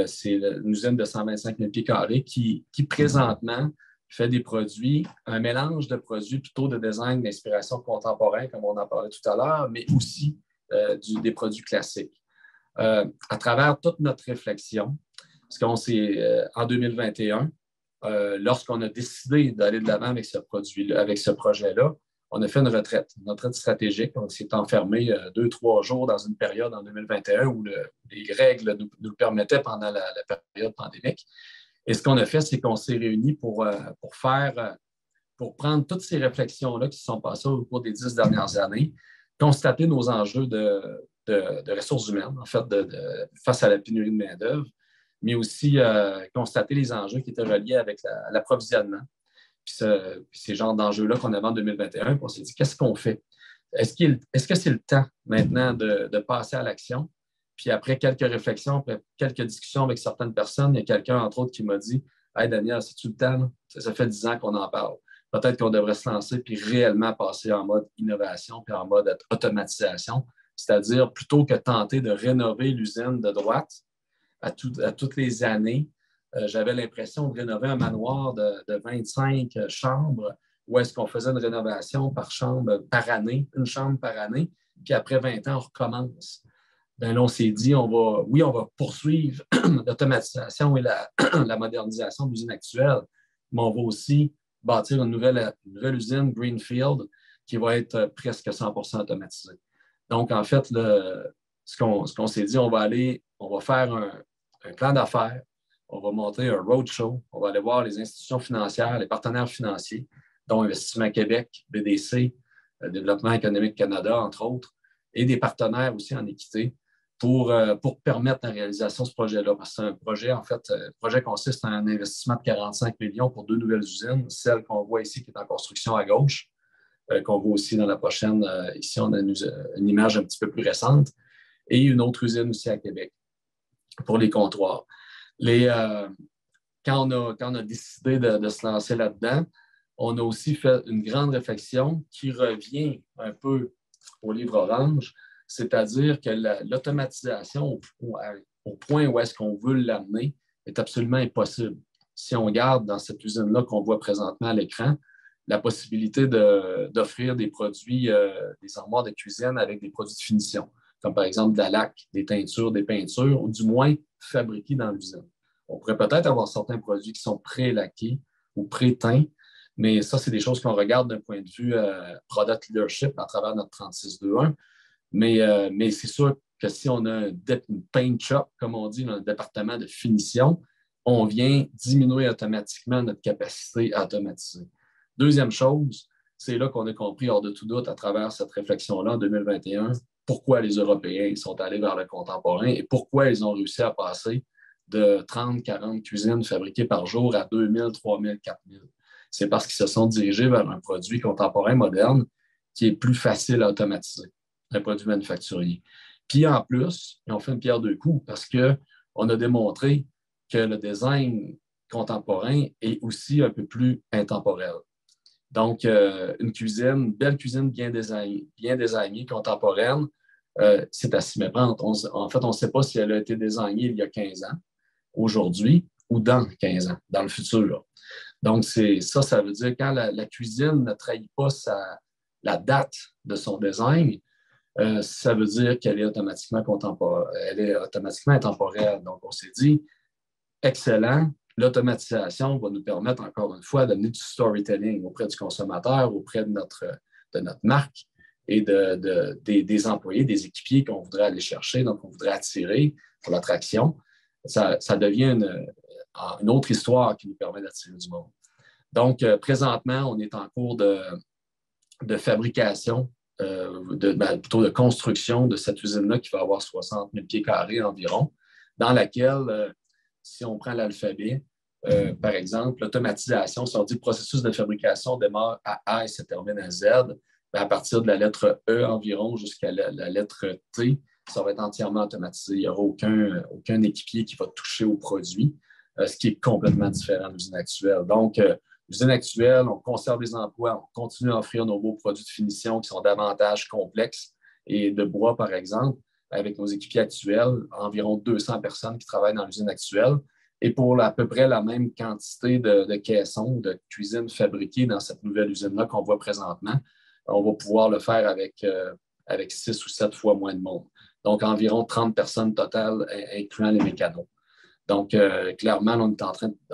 C'est une usine de 125 000 pieds carrés qui présentement fait des produits, un mélange de produits plutôt de design d'inspiration contemporain, comme on en parlait tout à l'heure, mais aussi des produits classiques. À travers toute notre réflexion, parce qu'on s'est, en 2021, lorsqu'on a décidé d'aller de l'avant avec ce produit-là, avec ce projet-là, on a fait une retraite stratégique. On s'est enfermé 2-3 jours dans une période en 2021 où les règles nous le permettaient pendant la période pandémique. Et ce qu'on a fait, c'est qu'on s'est réunis pour prendre toutes ces réflexions-là qui se sont passées au cours des 10 dernières années, constater nos enjeux de ressources humaines, en fait, face à la pénurie de main-d'œuvre, mais aussi constater les enjeux qui étaient reliés avec l'approvisionnement. Puis ces genres d'enjeux-là qu'on avait en 2021, puis on s'est dit, qu'est-ce qu'on fait? Est-ce que c'est le temps maintenant de passer à l'action? Puis après quelques réflexions, après quelques discussions avec certaines personnes, il y a quelqu'un, entre autres, qui m'a dit, « Hey Daniel, c'est-tu le temps? Ça fait 10 ans qu'on en parle. Peut-être qu'on devrait se lancer puis réellement passer en mode innovation puis en mode automatisation. C'est-à-dire, plutôt que tenter de rénover l'usine de droite à toutes les années, j'avais l'impression de rénover un manoir de 25 chambres où est-ce qu'on faisait une rénovation par chambre par année, une chambre par année, puis après 20 ans, on recommence. Bien là, on s'est dit, on va poursuivre l'automatisation et la modernisation de l'usine actuelle, mais on va aussi bâtir une nouvelle usine Greenfield qui va être presque 100% automatisée. Donc, en fait, ce qu'on s'est dit, on va faire un plan d'affaires, on va monter un roadshow, on va aller voir les institutions financières, les partenaires financiers, dont Investissement Québec, BDC, Développement économique Canada, entre autres, et des partenaires aussi en équité pour permettre la réalisation de ce projet-là. Parce que c'est un projet, en fait, le projet consiste en un investissement de 45 millions pour 2 nouvelles usines, celle qu'on voit ici qui est en construction à gauche, qu'on voit aussi dans la prochaine. Ici, on a une image un petit peu plus récente, et une autre usine aussi à Québec pour les comptoirs. Quand on a décidé de se lancer là-dedans, on a aussi fait une grande réflexion qui revient un peu au livre orange, c'est-à-dire que l'automatisation au point où est-ce qu'on veut l'amener est absolument impossible. Si on regarde dans cette usine-là qu'on voit présentement à l'écran, la possibilité d'offrir des produits, des armoires de cuisine avec des produits de finition, comme par exemple de la laque, des teintures, des peintures, ou du moins fabriqués dans l'usine. On pourrait peut-être avoir certains produits qui sont pré-laqués ou pré-teints, mais ça, c'est des choses qu'on regarde d'un point de vue product leadership à travers notre 3621. Mais c'est sûr que si on a une paint shop, comme on dit, dans le département de finition, on vient diminuer automatiquement notre capacité à automatiser. Deuxième chose, c'est là qu'on a compris, hors de tout doute, à travers cette réflexion-là en 2021, pourquoi les Européens sont allés vers le contemporain et pourquoi ils ont réussi à passer de 30, 40 cuisines fabriquées par jour à 2000, 3000, 4000. C'est parce qu'ils se sont dirigés vers un produit contemporain moderne qui est plus facile à automatiser, un produit manufacturier. Puis en plus, ils ont fait une pierre deux coups parce qu'on a démontré que le design contemporain est aussi un peu plus intemporel. Donc, une belle cuisine bien designée, contemporaine, c'est à s'y méprendre. En fait, on ne sait pas si elle a été designée il y a 15 ans, aujourd'hui, ou dans 15 ans, dans le futur. Donc, ça veut dire quand la cuisine ne trahit pas la date de son design, ça veut dire qu'elle est automatiquement intemporelle. Donc, on s'est dit, excellent, l'automatisation va nous permettre, encore une fois, d'amener du storytelling auprès du consommateur, auprès de notre marque et des employés, des équipiers qu'on voudrait aller chercher, donc on voudrait attirer pour l'attraction. Ça devient une autre histoire qui nous permet d'attirer du monde. Donc, présentement, on est en cours de fabrication, plutôt de construction de cette usine-là qui va avoir 60 000 pieds carrés environ, dans laquelle, si on prend l'alphabet, par exemple, l'automatisation, si on dit le processus de fabrication démarre à A et se termine à Z, bien, à partir de la lettre E environ jusqu'à la lettre T, ça va être entièrement automatisé. Il n'y aura aucun équipier qui va toucher au produit, ce qui est complètement différent de l'usine actuelle. Donc, l'usine actuelle, on conserve les emplois, on continue à offrir nos beaux produits de finition qui sont davantage complexes et de bois, par exemple, avec nos équipiers actuels, environ 200 personnes qui travaillent dans l'usine actuelle. Et pour à peu près la même quantité de caissons, de cuisines fabriquées dans cette nouvelle usine-là qu'on voit présentement, on va pouvoir le faire avec 6 ou 7 fois moins de monde. Donc, environ 30 personnes totales, incluant les mécanos. Donc, clairement,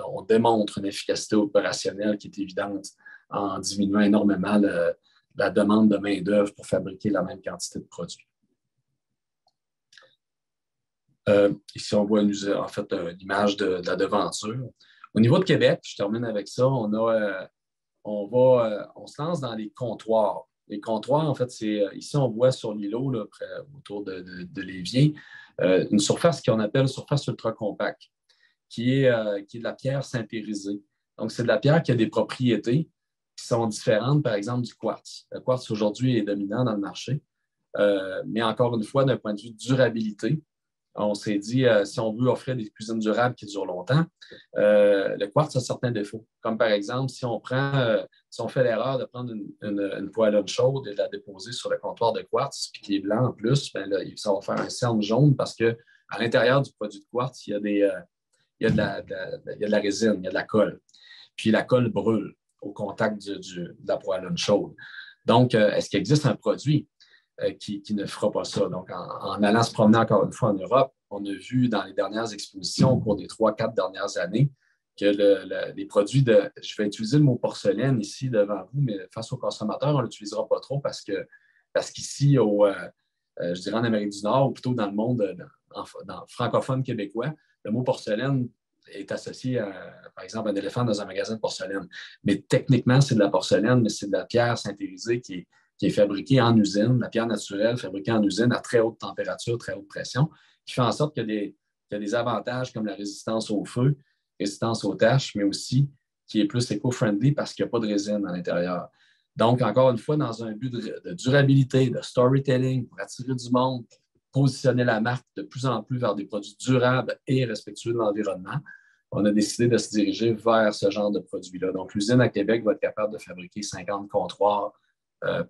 on démontre une efficacité opérationnelle qui est évidente en diminuant énormément la demande de main-d'œuvre pour fabriquer la même quantité de produits. Ici, on voit l'image de la devanture. Au niveau de Québec, je termine avec ça, on se lance dans les comptoirs. Les comptoirs, en fait, ici, on voit sur l'îlot, autour de l'évier, une surface qu'on appelle surface ultra compacte, qui est de la pierre synthérisée. Donc, c'est de la pierre qui a des propriétés qui sont différentes, par exemple, du quartz. Le quartz, aujourd'hui, est dominant dans le marché. Mais encore une fois, d'un point de vue durabilité, on s'est dit, si on veut offrir des cuisines durables qui durent longtemps, le quartz a certains défauts. Comme par exemple, si on fait l'erreur de prendre une poêlonne chaude et de la déposer sur le comptoir de quartz, puis qui est blanc en plus, bien là, ça va faire un cerne jaune parce qu'à l'intérieur du produit de quartz, il y a de la résine, il y a de la colle. Puis la colle brûle au contact de la poêlonne chaude. Donc, est-ce qu'il existe un produit qui ne fera pas ça? Donc, en allant se promener encore une fois en Europe, on a vu dans les dernières expositions au cours des 3-4 dernières années que les produits je vais utiliser le mot porcelaine ici devant vous, mais face aux consommateurs, on ne l'utilisera pas trop parce qu'ici, je dirais en Amérique du Nord, ou plutôt dans le monde francophone québécois, le mot porcelaine est associé par exemple, à un éléphant dans un magasin de porcelaine. Mais techniquement, c'est de la porcelaine, mais c'est de la pierre synthérisée qui est fabriquée en usine, la pierre naturelle fabriquée en usine à très haute température, très haute pression, qui fait en sorte qu'il y a des avantages comme la résistance au feu, résistance aux taches, mais aussi qui est plus éco-friendly parce qu'il n'y a pas de résine à l'intérieur. Donc, encore une fois, dans un but de durabilité, de storytelling, pour attirer du monde, positionner la marque de plus en plus vers des produits durables et respectueux de l'environnement, on a décidé de se diriger vers ce genre de produits-là. Donc, l'usine à Québec va être capable de fabriquer 50 comptoirs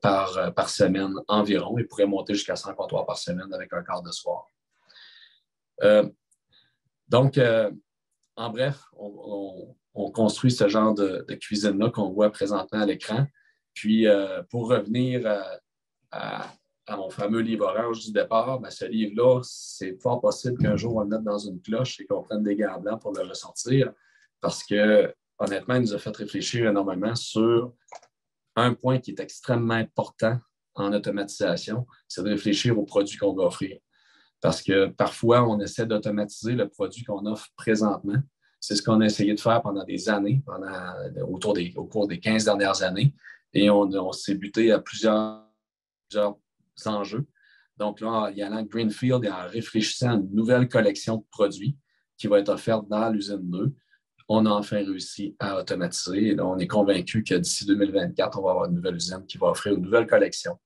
par semaine environ et pourrait monter jusqu'à 100 comptoirs par semaine avec un quart de soir. Donc, en bref, on construit ce genre de cuisine-là qu'on voit présentement à l'écran. Puis, pour revenir à mon fameux livre orange du départ, ce livre-là, c'est fort possible qu'un jour, on le mette dans une cloche et qu'on prenne des gants blancs pour le ressortir parce que, honnêtement, il nous a fait réfléchir énormément sur un point qui est extrêmement important en automatisation, c'est de réfléchir aux produits qu'on va offrir. Parce que parfois, on essaie d'automatiser le produit qu'on offre présentement. C'est ce qu'on a essayé de faire pendant des années, au cours des 15 dernières années. Et on s'est buté à plusieurs enjeux. Donc là, il y a un Greenfield et en réfléchissant à une nouvelle collection de produits qui va être offerte dans l'usine 2, on a enfin réussi à automatiser. Et là, on est convaincu que d'ici 2024, on va avoir une nouvelle usine qui va offrir une nouvelle collection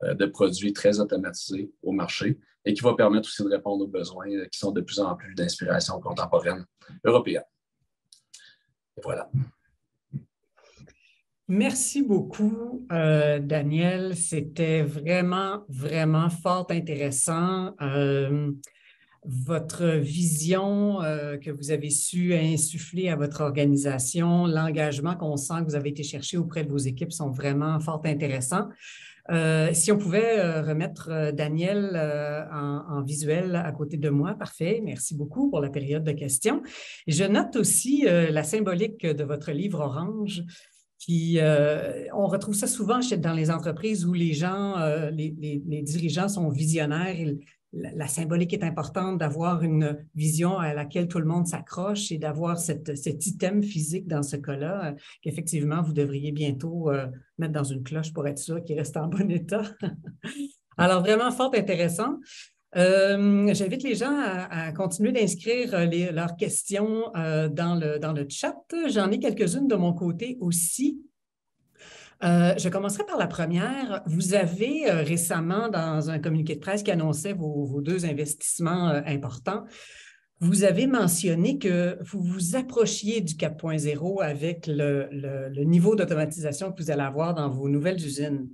de produits très automatisés au marché et qui va permettre aussi de répondre aux besoins qui sont de plus en plus d'inspiration contemporaine européenne. Et voilà. Merci beaucoup, Daniel. C'était vraiment, vraiment fort intéressant. Votre vision que vous avez su insuffler à votre organisation, l'engagement qu'on sent que vous avez été chercher auprès de vos équipes sont vraiment fort intéressants. Si on pouvait remettre Daniel en visuel à côté de moi, parfait. Merci beaucoup pour la période de questions. Et je note aussi la symbolique de votre livre orange. On retrouve ça souvent dans les entreprises où les gens, les dirigeants sont visionnaires. La symbolique est importante d'avoir une vision à laquelle tout le monde s'accroche et d'avoir cet item physique dans ce cas-là qu'effectivement, vous devriez bientôt mettre dans une cloche pour être sûr qu'il reste en bon état. Alors, vraiment fort intéressant. J'invite les gens à continuer d'inscrire leurs questions dans le chat. J'en ai quelques-unes de mon côté aussi. Je commencerai par la première. Vous avez récemment, dans un communiqué de presse qui annonçait vos deux investissements importants, vous avez mentionné que vous vous approchiez du 4.0 avec le niveau d'automatisation que vous allez avoir dans vos nouvelles usines.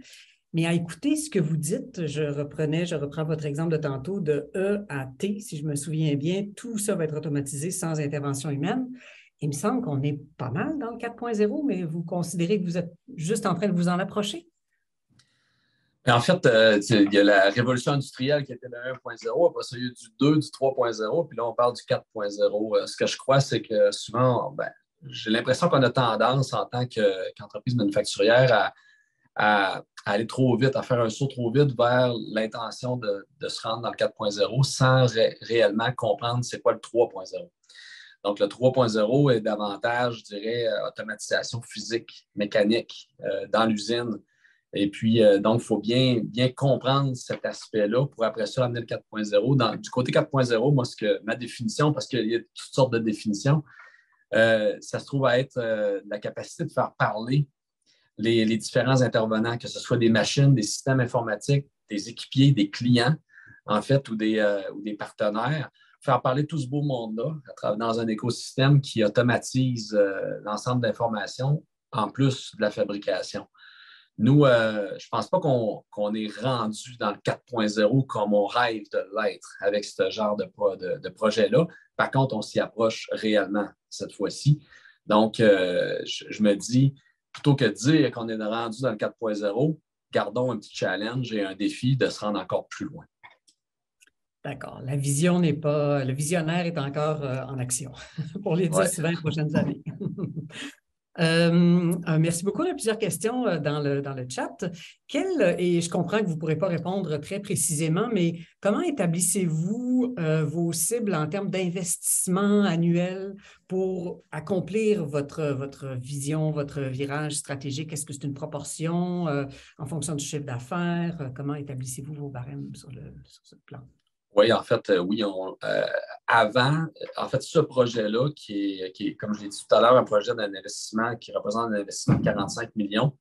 Mais à écouter ce que vous dites, je reprends votre exemple de tantôt, de E à T, si je me souviens bien, tout ça va être automatisé sans intervention humaine. Il me semble qu'on est pas mal dans le 4.0, mais vous considérez que vous êtes juste en train de vous en approcher? En fait, il y a la révolution industrielle qui était le 1.0, après ça, il y a eu du 2, du 3.0, puis là, on parle du 4.0. Ce que je crois, c'est que souvent, j'ai l'impression qu'on a tendance en tant qu'entreprise manufacturière à aller trop vite, à faire un saut trop vite vers l'intention de se rendre dans le 4.0 sans réellement comprendre c'est quoi le 3.0. Donc, le 3.0 est davantage, je dirais, automatisation physique, mécanique dans l'usine. Et puis, donc, il faut bien comprendre cet aspect-là pour après ça amener le 4.0. Du côté 4.0, moi, ma définition, parce qu'il y a toutes sortes de définitions, ça se trouve à être la capacité de faire parler les différents intervenants, que ce soit des machines, des systèmes informatiques, des équipiers, des clients, en fait, ou des partenaires, faire parler tout ce beau monde-là dans un écosystème qui automatise l'ensemble d'informations en plus de la fabrication. Nous, je ne pense pas qu'on est rendu dans le 4.0 comme on rêve de l'être avec ce genre de projet-là. Par contre, on s'y approche réellement cette fois-ci. Donc, je me dis, plutôt que de dire qu'on est rendu dans le 4.0, gardons un petit challenge et un défi de se rendre encore plus loin. D'accord. La vision n'est pas... Le visionnaire est encore en action pour les 10-20 prochaines années. Merci beaucoup. Il y a plusieurs questions dans le chat. Et je comprends que vous ne pourrez pas répondre très précisément, mais comment établissez-vous vos cibles en termes d'investissement annuel pour accomplir votre vision, votre virage stratégique? Est-ce que c'est une proportion en fonction du chiffre d'affaires? Comment établissez-vous vos barèmes sur ce plan? Oui, en fait, oui. Avant, en fait, ce projet-là, qui est, comme je l'ai dit tout à l'heure, un projet d'un investissement qui représente un investissement de 45 millions,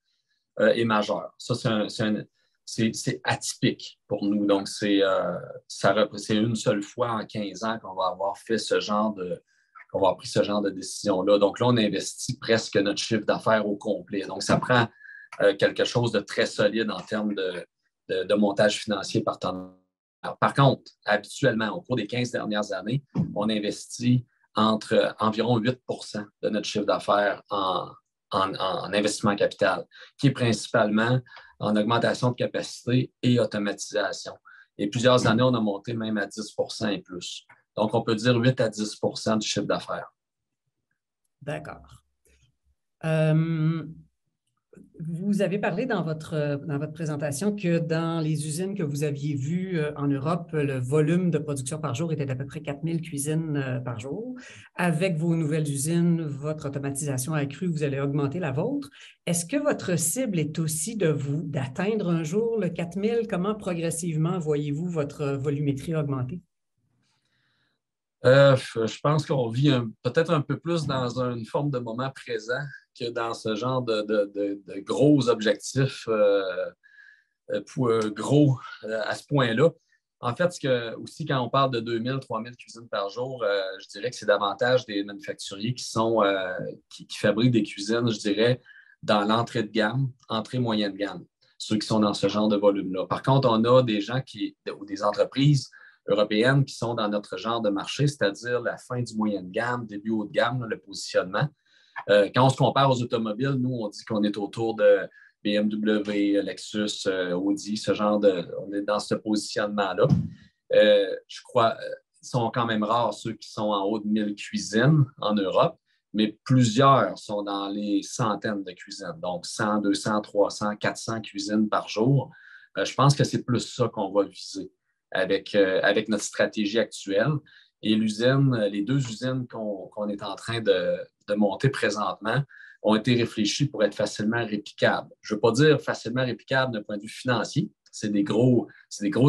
est majeur. Ça, c'est atypique pour nous. Donc, c'est une seule fois en 15 ans qu'on va avoir fait qu'on va avoir pris ce genre de décision-là. Donc là, on investit presque notre chiffre d'affaires au complet. Donc, ça prend quelque chose de très solide en termes de montage financier partenaire. Par contre, habituellement, au cours des 15 dernières années, on investit entre environ 8 de notre chiffre d'affaires en investissement capital, qui est principalement en augmentation de capacité et automatisation. Et plusieurs années, on a monté même à 10 et plus. Donc, on peut dire 8 à 10 du chiffre d'affaires. D'accord. Vous avez parlé dans votre présentation que dans les usines que vous aviez vues en Europe, le volume de production par jour était d'à peu près 4000 cuisines par jour. Avec vos nouvelles usines, votre automatisation accrue, vous allez augmenter la vôtre. Est-ce que votre cible est aussi d'atteindre un jour le 4000? Comment progressivement voyez-vous votre volumétrie augmenter? Je pense qu'on vit peut-être un peu plus dans une forme de moment présent que dans ce genre de gros objectifs gros à ce point-là. En fait, aussi, quand on parle de 2000, 3000 cuisines par jour, je dirais que c'est davantage des manufacturiers qui fabriquent des cuisines, je dirais, dans l'entrée de gamme, entrée moyenne gamme, ceux qui sont dans ce genre de volume-là. Par contre, on a des gens ou des entreprises européennes qui sont dans notre genre de marché, c'est-à-dire la fin du moyen de gamme, début haut de gamme, le positionnement. Quand on se compare aux automobiles, nous, on dit qu'on est autour de BMW, Lexus, Audi, on est dans ce positionnement-là. Je crois qu'ils sont quand même rares ceux qui sont en haut de 1000 cuisines en Europe, mais plusieurs sont dans les centaines de cuisines, donc 100, 200, 300, 400 cuisines par jour. Je pense que c'est plus ça qu'on va viser avec notre stratégie actuelle. Et les deux usines qu'on est en train de monter présentement ont été réfléchies pour être facilement réplicables. Je ne veux pas dire facilement réplicables d'un point de vue financier, c'est des gros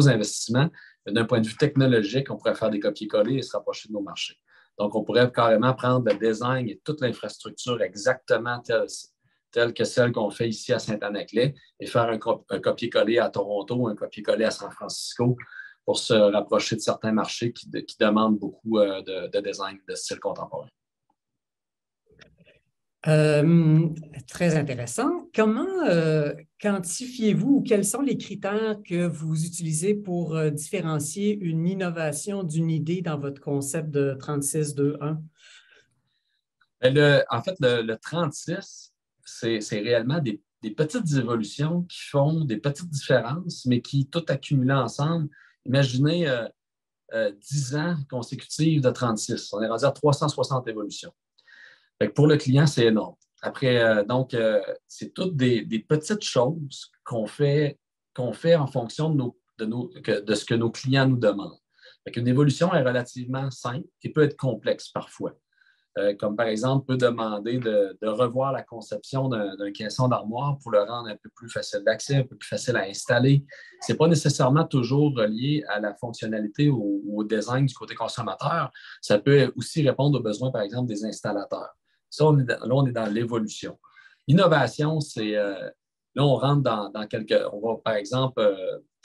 investissements, mais d'un point de vue technologique, on pourrait faire des copier-coller et se rapprocher de nos marchés. Donc, on pourrait carrément prendre le design et toute l'infrastructure exactement telle que celle qu'on fait ici à Saint-Anaclet et faire un copier-coller à Toronto, un copier-coller à San Francisco pour se rapprocher de certains marchés qui demandent beaucoup de design de style contemporain. Très intéressant. Comment quantifiez-vous ou quels sont les critères que vous utilisez pour différencier une innovation d'une idée dans votre concept de 36-2-1? En fait, le 36, c'est réellement des petites évolutions qui font des petites différences, mais qui, tout accumulées ensemble, imaginez 10 ans consécutifs de 36. On est rendu à 360 évolutions. Pour le client, c'est énorme. Après, c'est toutes des petites choses qu'on fait en fonction de ce que nos clients nous demandent. Une évolution est relativement simple et peut être complexe parfois. Comme par exemple, peut demander de revoir la conception d'un caisson d'armoire pour le rendre un peu plus facile d'accès, un peu plus facile à installer. Ce n'est pas nécessairement toujours relié à la fonctionnalité ou au design du côté consommateur. Ça peut aussi répondre aux besoins, par exemple, des installateurs. Ça, on est dans l'évolution. Innovation, c'est là, on rentre dans on va, par exemple,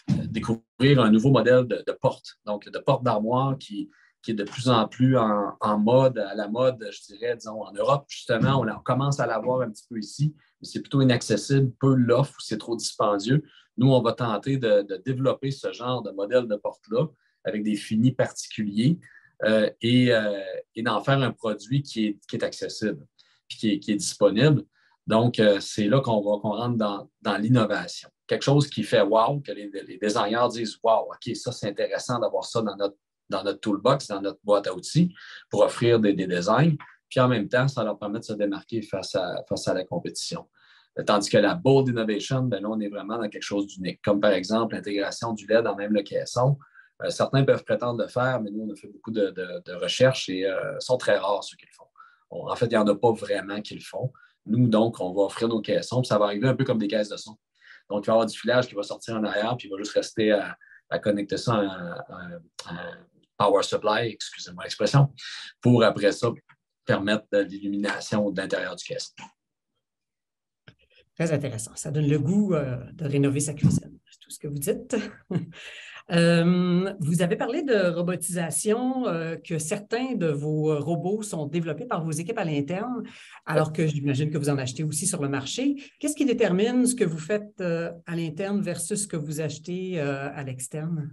découvrir un nouveau modèle de porte, donc de porte d'armoire qui est de plus en plus à la mode, je dirais, disons, en Europe. Justement, on commence à l'avoir un petit peu ici, mais c'est plutôt inaccessible, peu l'offre ou c'est trop dispendieux. Nous, on va tenter de développer ce genre de modèle de porte-là avec des finis particuliers et d'en faire un produit qui est accessible et qui est disponible. Donc, c'est là qu'on rentre dans l'innovation. Quelque chose qui fait wow, que les designers disent wow, OK, ça, c'est intéressant d'avoir ça dans notre toolbox, dans notre boîte à outils pour offrir des designs. Puis en même temps, ça leur permet de se démarquer face à la compétition. Tandis que la bold innovation, ben là, on est vraiment dans quelque chose d'unique, comme par exemple l'intégration du LED dans même le caisson. Certains peuvent prétendre le faire, mais nous, on a fait beaucoup de recherches et sont très rares ceux qui le font. En fait, il n'y en a pas vraiment qui le font. Nous, donc, on va offrir nos caissons, puis ça va arriver un peu comme des caisses de son. Donc, il va y avoir du filage qui va sortir en arrière, puis il va juste rester à connecter ça à un power supply, excusez-moi l'expression, pour après ça permettre de l'illumination de l'intérieur du caisson. Très intéressant. Ça donne le goût de rénover sa cuisine, c'est tout ce que vous dites. Vous avez parlé de robotisation, que certains de vos robots sont développés par vos équipes à l'interne, alors que j'imagine que vous en achetez aussi sur le marché. Qu'est-ce qui détermine ce que vous faites à l'interne versus ce que vous achetez à l'externe?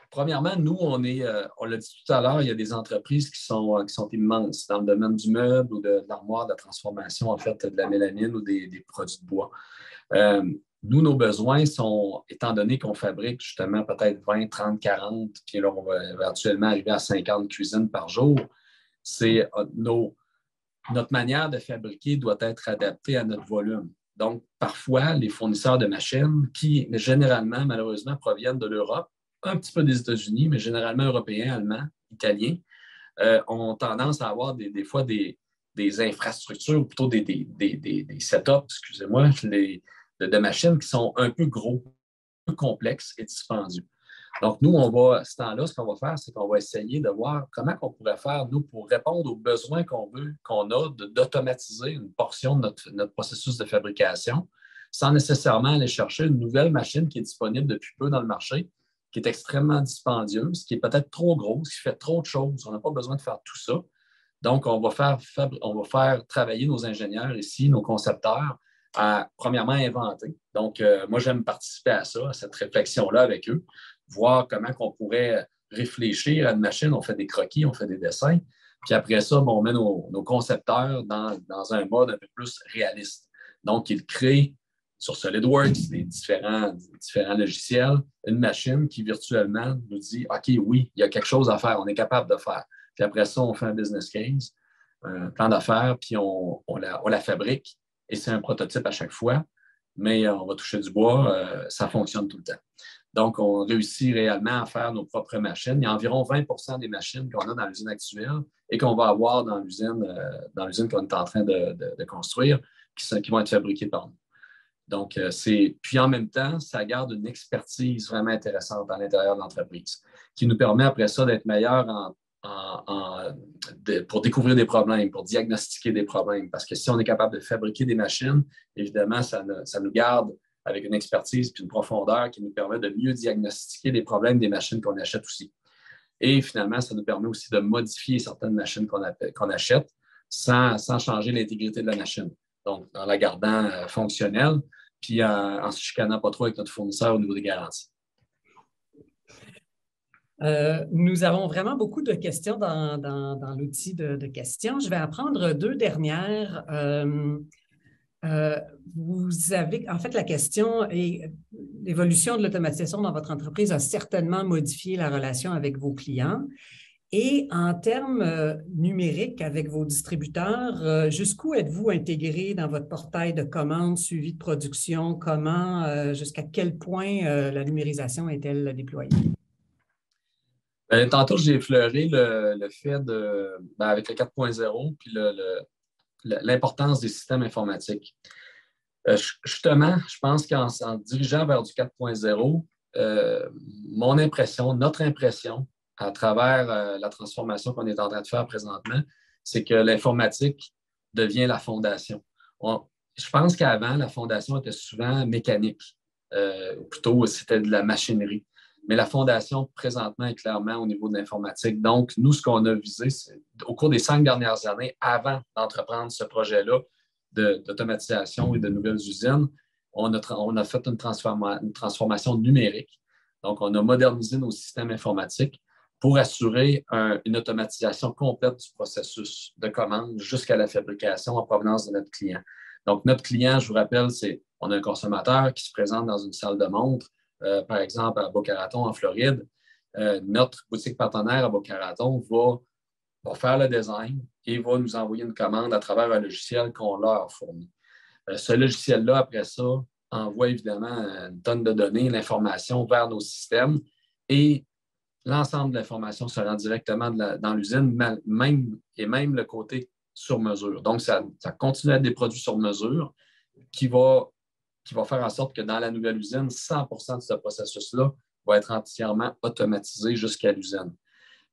Premièrement, nous, on l'a dit tout à l'heure, il y a des entreprises qui sont immenses dans le domaine du meuble ou de l'armoire, de la transformation, en fait, de la mélamine ou des produits de bois. Nous, nos besoins sont, étant donné qu'on fabrique justement peut-être 20, 30, 40, puis là, on va éventuellement arriver à 50 cuisines par jour, c'est notre manière de fabriquer doit être adaptée à notre volume. Donc, parfois, les fournisseurs de machines, qui généralement, malheureusement, proviennent de l'Europe, un petit peu des États-Unis, mais généralement européens, allemands, italiens, ont tendance à avoir des fois des infrastructures, ou plutôt des setups, excusez-moi, de machines qui sont un peu gros, un peu complexes et dispendieux. Donc, nous, à ce temps-là, ce qu'on va faire, c'est qu'on va essayer de voir comment on pourrait faire, nous, pour répondre aux besoins qu'on a d'automatiser une portion de notre processus de fabrication sans nécessairement aller chercher une nouvelle machine qui est disponible depuis peu dans le marché, qui est extrêmement dispendieuse, qui est peut-être trop grosse, qui fait trop de choses. On n'a pas besoin de faire tout ça. Donc, on va faire travailler nos ingénieurs ici, nos concepteurs, à, premièrement, inventer. Donc, moi, j'aime participer à ça, à cette réflexion-là avec eux, voir comment on pourrait réfléchir à une machine. On fait des croquis, on fait des dessins. Puis après ça, on met nos concepteurs dans un mode un peu plus réaliste. Donc, ils créent sur SolidWorks, des différents logiciels, une machine qui virtuellement nous dit « OK, oui, il y a quelque chose à faire, on est capable de faire ». Puis après ça, on fait un business case, un plan d'affaires, puis on la fabrique. Et c'est un prototype à chaque fois, mais on va toucher du bois, ça fonctionne tout le temps. Donc, on réussit réellement à faire nos propres machines. Il y a environ 20 des machines qu'on a dans l'usine actuelle et qu'on va avoir dans l'usine qu'on est en train de construire, qui vont être fabriquées par nous. Donc, puis en même temps, ça garde une expertise vraiment intéressante à l'intérieur de l'entreprise qui nous permet après ça d'être meilleurs pour découvrir des problèmes, pour diagnostiquer des problèmes. Parce que si on est capable de fabriquer des machines, évidemment, ça nous garde avec une expertise puis une profondeur qui nous permet de mieux diagnostiquer les problèmes des machines qu'on achète aussi. Et finalement, ça nous permet aussi de modifier certaines machines qu'on achète sans changer l'intégrité de la machine. Donc, en la gardant fonctionnelle, puis en ne se chicanant pas trop avec notre fournisseur au niveau des garanties. Nous avons vraiment beaucoup de questions dans l'outil de questions. Je vais en prendre deux dernières. Vous avez, en fait, la question est l'évolution de l'automatisation dans votre entreprise a certainement modifié la relation avec vos clients. Et en termes numériques avec vos distributeurs, jusqu'où êtes-vous intégré dans votre portail de commandes, suivi de production? Jusqu'à quel point la numérisation est-elle déployée? Tantôt, j'ai effleuré le fait avec le 4.0 puis l'importance des systèmes informatiques. Justement, je pense qu'en dirigeant vers du 4.0, notre impression, à travers la transformation qu'on est en train de faire présentement, c'est que l'informatique devient la fondation. Je pense qu'avant, la fondation était souvent mécanique, plutôt c'était de la machinerie. Mais la fondation, présentement, est clairement au niveau de l'informatique. Donc, nous, ce qu'on a visé, c'est au cours des 5 dernières années, avant d'entreprendre ce projet-là d'automatisation et de nouvelles usines, on a fait une transformation numérique. Donc, on a modernisé nos systèmes informatiques pour assurer une automatisation complète du processus de commande jusqu'à la fabrication en provenance de notre client. Donc, notre client, je vous rappelle, on a un consommateur qui se présente dans une salle de montre, par exemple à Boca Raton, en Floride. Notre boutique partenaire à Boca Raton va faire le design et va nous envoyer une commande à travers un logiciel qu'on leur fournit. Ce logiciel-là, après ça, envoie évidemment une tonne de données, l'information vers nos systèmes et l'ensemble de l'information se rend directement dans l'usine, même le côté sur mesure. Donc, ça continue à être des produits sur mesure qui va faire en sorte que dans la nouvelle usine, 100 de ce processus-là va être entièrement automatisé jusqu'à l'usine.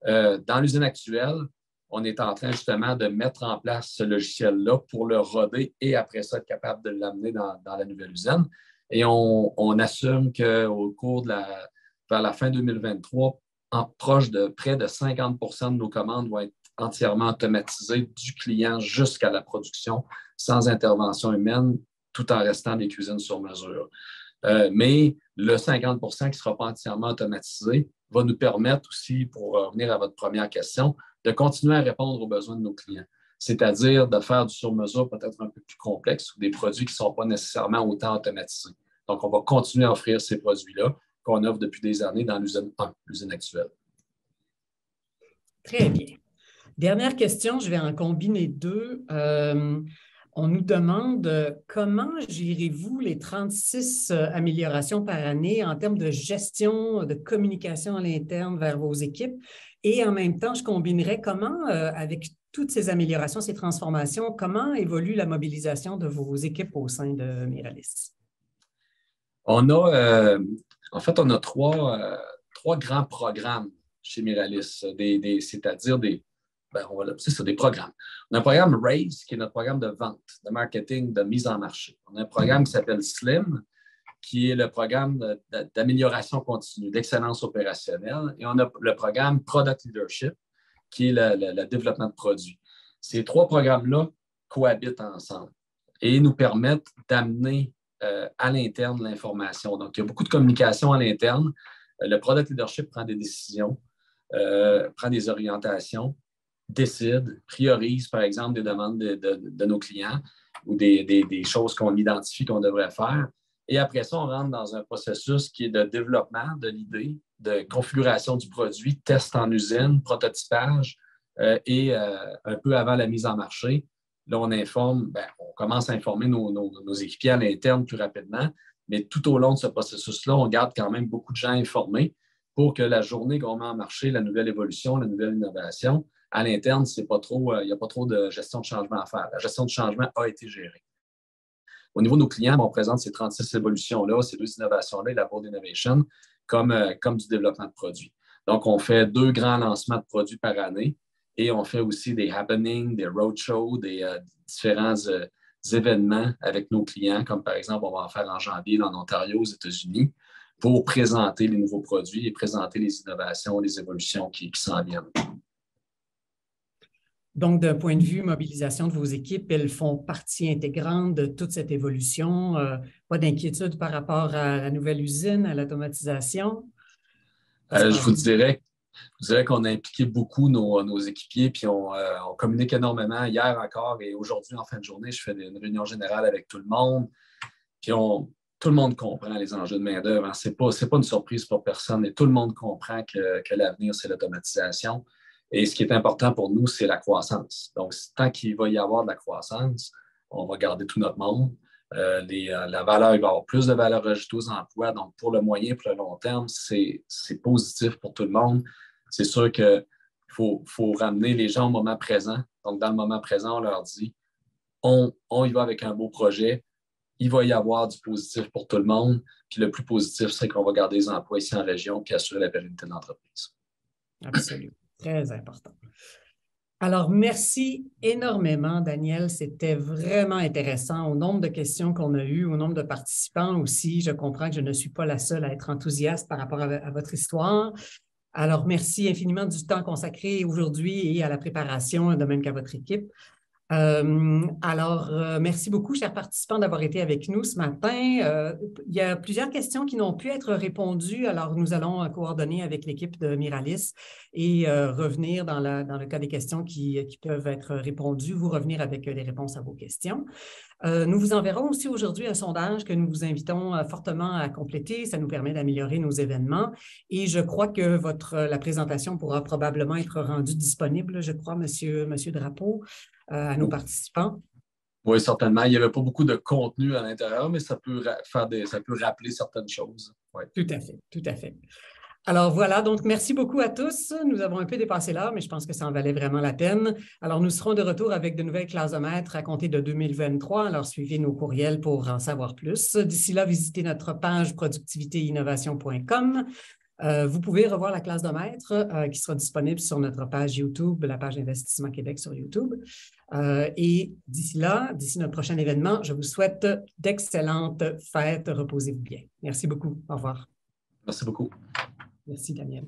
Dans l'usine actuelle, on est en train justement de mettre en place ce logiciel-là pour le roder et après ça, être capable de l'amener dans la nouvelle usine. Et on assume qu'au cours vers la fin 2023, proche de près de 50 de nos commandes vont être entièrement automatisées du client jusqu'à la production, sans intervention humaine, tout en restant des cuisines sur mesure. Mais le 50 qui ne sera pas entièrement automatisé va nous permettre aussi, pour revenir à votre première question, de continuer à répondre aux besoins de nos clients. C'est-à-dire de faire du sur-mesure peut-être un peu plus complexe ou des produits qui ne sont pas nécessairement autant automatisés. Donc, on va continuer à offrir ces produits-là qu'on offre depuis des années dans l'usine 1, l'usine actuelle. Très bien. Dernière question, je vais en combiner deux. On nous demande comment gérez-vous les 36 améliorations par année en termes de gestion, de communication à l'interne vers vos équipes. Et en même temps, je combinerais comment, avec toutes ces améliorations, ces transformations, comment évolue la mobilisation de vos équipes au sein de Miralis? On a, en fait, on a trois grands programmes chez Miralis, c'est-à-dire on va l'appeler ça des programmes. On a un programme RAISE, qui est notre programme de vente, de marketing, de mise en marché. On a un programme qui s'appelle SLIM, qui est le programme d'amélioration continue, d'excellence opérationnelle. Et on a le programme Product Leadership, qui est le développement de produits. Ces trois programmes-là cohabitent ensemble et nous permettent d'amener à l'interne l'information. Donc, il y a beaucoup de communication à l'interne. Le Product Leadership prend des décisions, prend des orientations, décide, priorise, par exemple, des demandes de nos clients ou des choses qu'on identifie qu'on devrait faire. Et après ça, on rentre dans un processus qui est de développement de l'idée, de configuration du produit, test en usine, prototypage et un peu avant la mise en marché. Là, on commence à informer nos équipiers à l'interne plus rapidement, mais tout au long de ce processus-là, on garde quand même beaucoup de gens informés pour que la journée qu'on met en marché, la nouvelle évolution, la nouvelle innovation, à l'interne, il n'y a pas trop de gestion de changement à faire. La gestion de changement a été gérée. Au niveau de nos clients, on présente ces 36 évolutions-là, ces 2 innovations-là et la Bold Innovation comme du développement de produits. Donc, on fait 2 grands lancements de produits par année et on fait aussi des happenings, des roadshows, des différents événements avec nos clients, comme par exemple, on va en faire en janvier en Ontario, aux États-Unis, pour présenter les nouveaux produits et présenter les innovations, les évolutions qui s'en viennent. Donc, d'un point de vue mobilisation de vos équipes, elles font partie intégrante de toute cette évolution. Pas d'inquiétude par rapport à la nouvelle usine, à l'automatisation? Je vous dirais qu'on a impliqué beaucoup nos équipiers, puis on communique énormément. Hier encore et aujourd'hui, en fin de journée, je fais une réunion générale avec tout le monde. Puis tout le monde comprend les enjeux de main-d'œuvre. Ce n'est pas une surprise pour personne et tout le monde comprend que l'avenir, c'est l'automatisation. Et ce qui est important pour nous, c'est la croissance. Donc, tant qu'il va y avoir de la croissance, on va garder tout notre monde. La valeur, il va y avoir plus de valeur ajoutée aux emplois. Donc, pour le moyen et pour le long terme, c'est positif pour tout le monde. C'est sûr qu'il faut ramener les gens au moment présent. Donc, dans le moment présent, on leur dit, on y va avec un beau projet. Il va y avoir du positif pour tout le monde. Puis le plus positif, c'est qu'on va garder les emplois ici en région et assurer la pérennité de l'entreprise. Absolument. Très important. Alors, merci énormément, Daniel. C'était vraiment intéressant. Au nombre de questions qu'on a eues, au nombre de participants aussi, je comprends que je ne suis pas la seule à être enthousiaste par rapport à votre histoire. Alors, merci infiniment du temps consacré aujourd'hui et à la préparation, de même qu'à votre équipe. Merci beaucoup, chers participants, d'avoir été avec nous ce matin. Il y a plusieurs questions qui n'ont pu être répondues. Alors, nous allons coordonner avec l'équipe de Miralis et revenir dans le cas des questions qui peuvent être répondues, vous revenir avec les réponses à vos questions. Nous vous enverrons aussi aujourd'hui un sondage que nous vous invitons fortement à compléter. Ça nous permet d'améliorer nos événements. Et je crois que la présentation pourra probablement être rendue disponible, je crois, Monsieur Drapeau, à nos participants. Oui, certainement. Il n'y avait pas beaucoup de contenu à l'intérieur, mais ça peut rappeler certaines choses. Ouais. Tout à fait, tout à fait. Alors voilà, donc merci beaucoup à tous. Nous avons un peu dépassé l'heure, mais je pense que ça en valait vraiment la peine. Alors nous serons de retour avec de nouvelles classes de maîtres à compter de 2023. Alors suivez nos courriels pour en savoir plus. D'ici là, visitez notre page productivitéinnovation.com. Vous pouvez revoir la classe de maître qui sera disponible sur notre page YouTube, la page Investissement Québec sur YouTube. Et d'ici là, d'ici notre prochain événement, je vous souhaite d'excellentes fêtes. Reposez-vous bien. Merci beaucoup. Au revoir. Merci beaucoup. Merci, Daniel.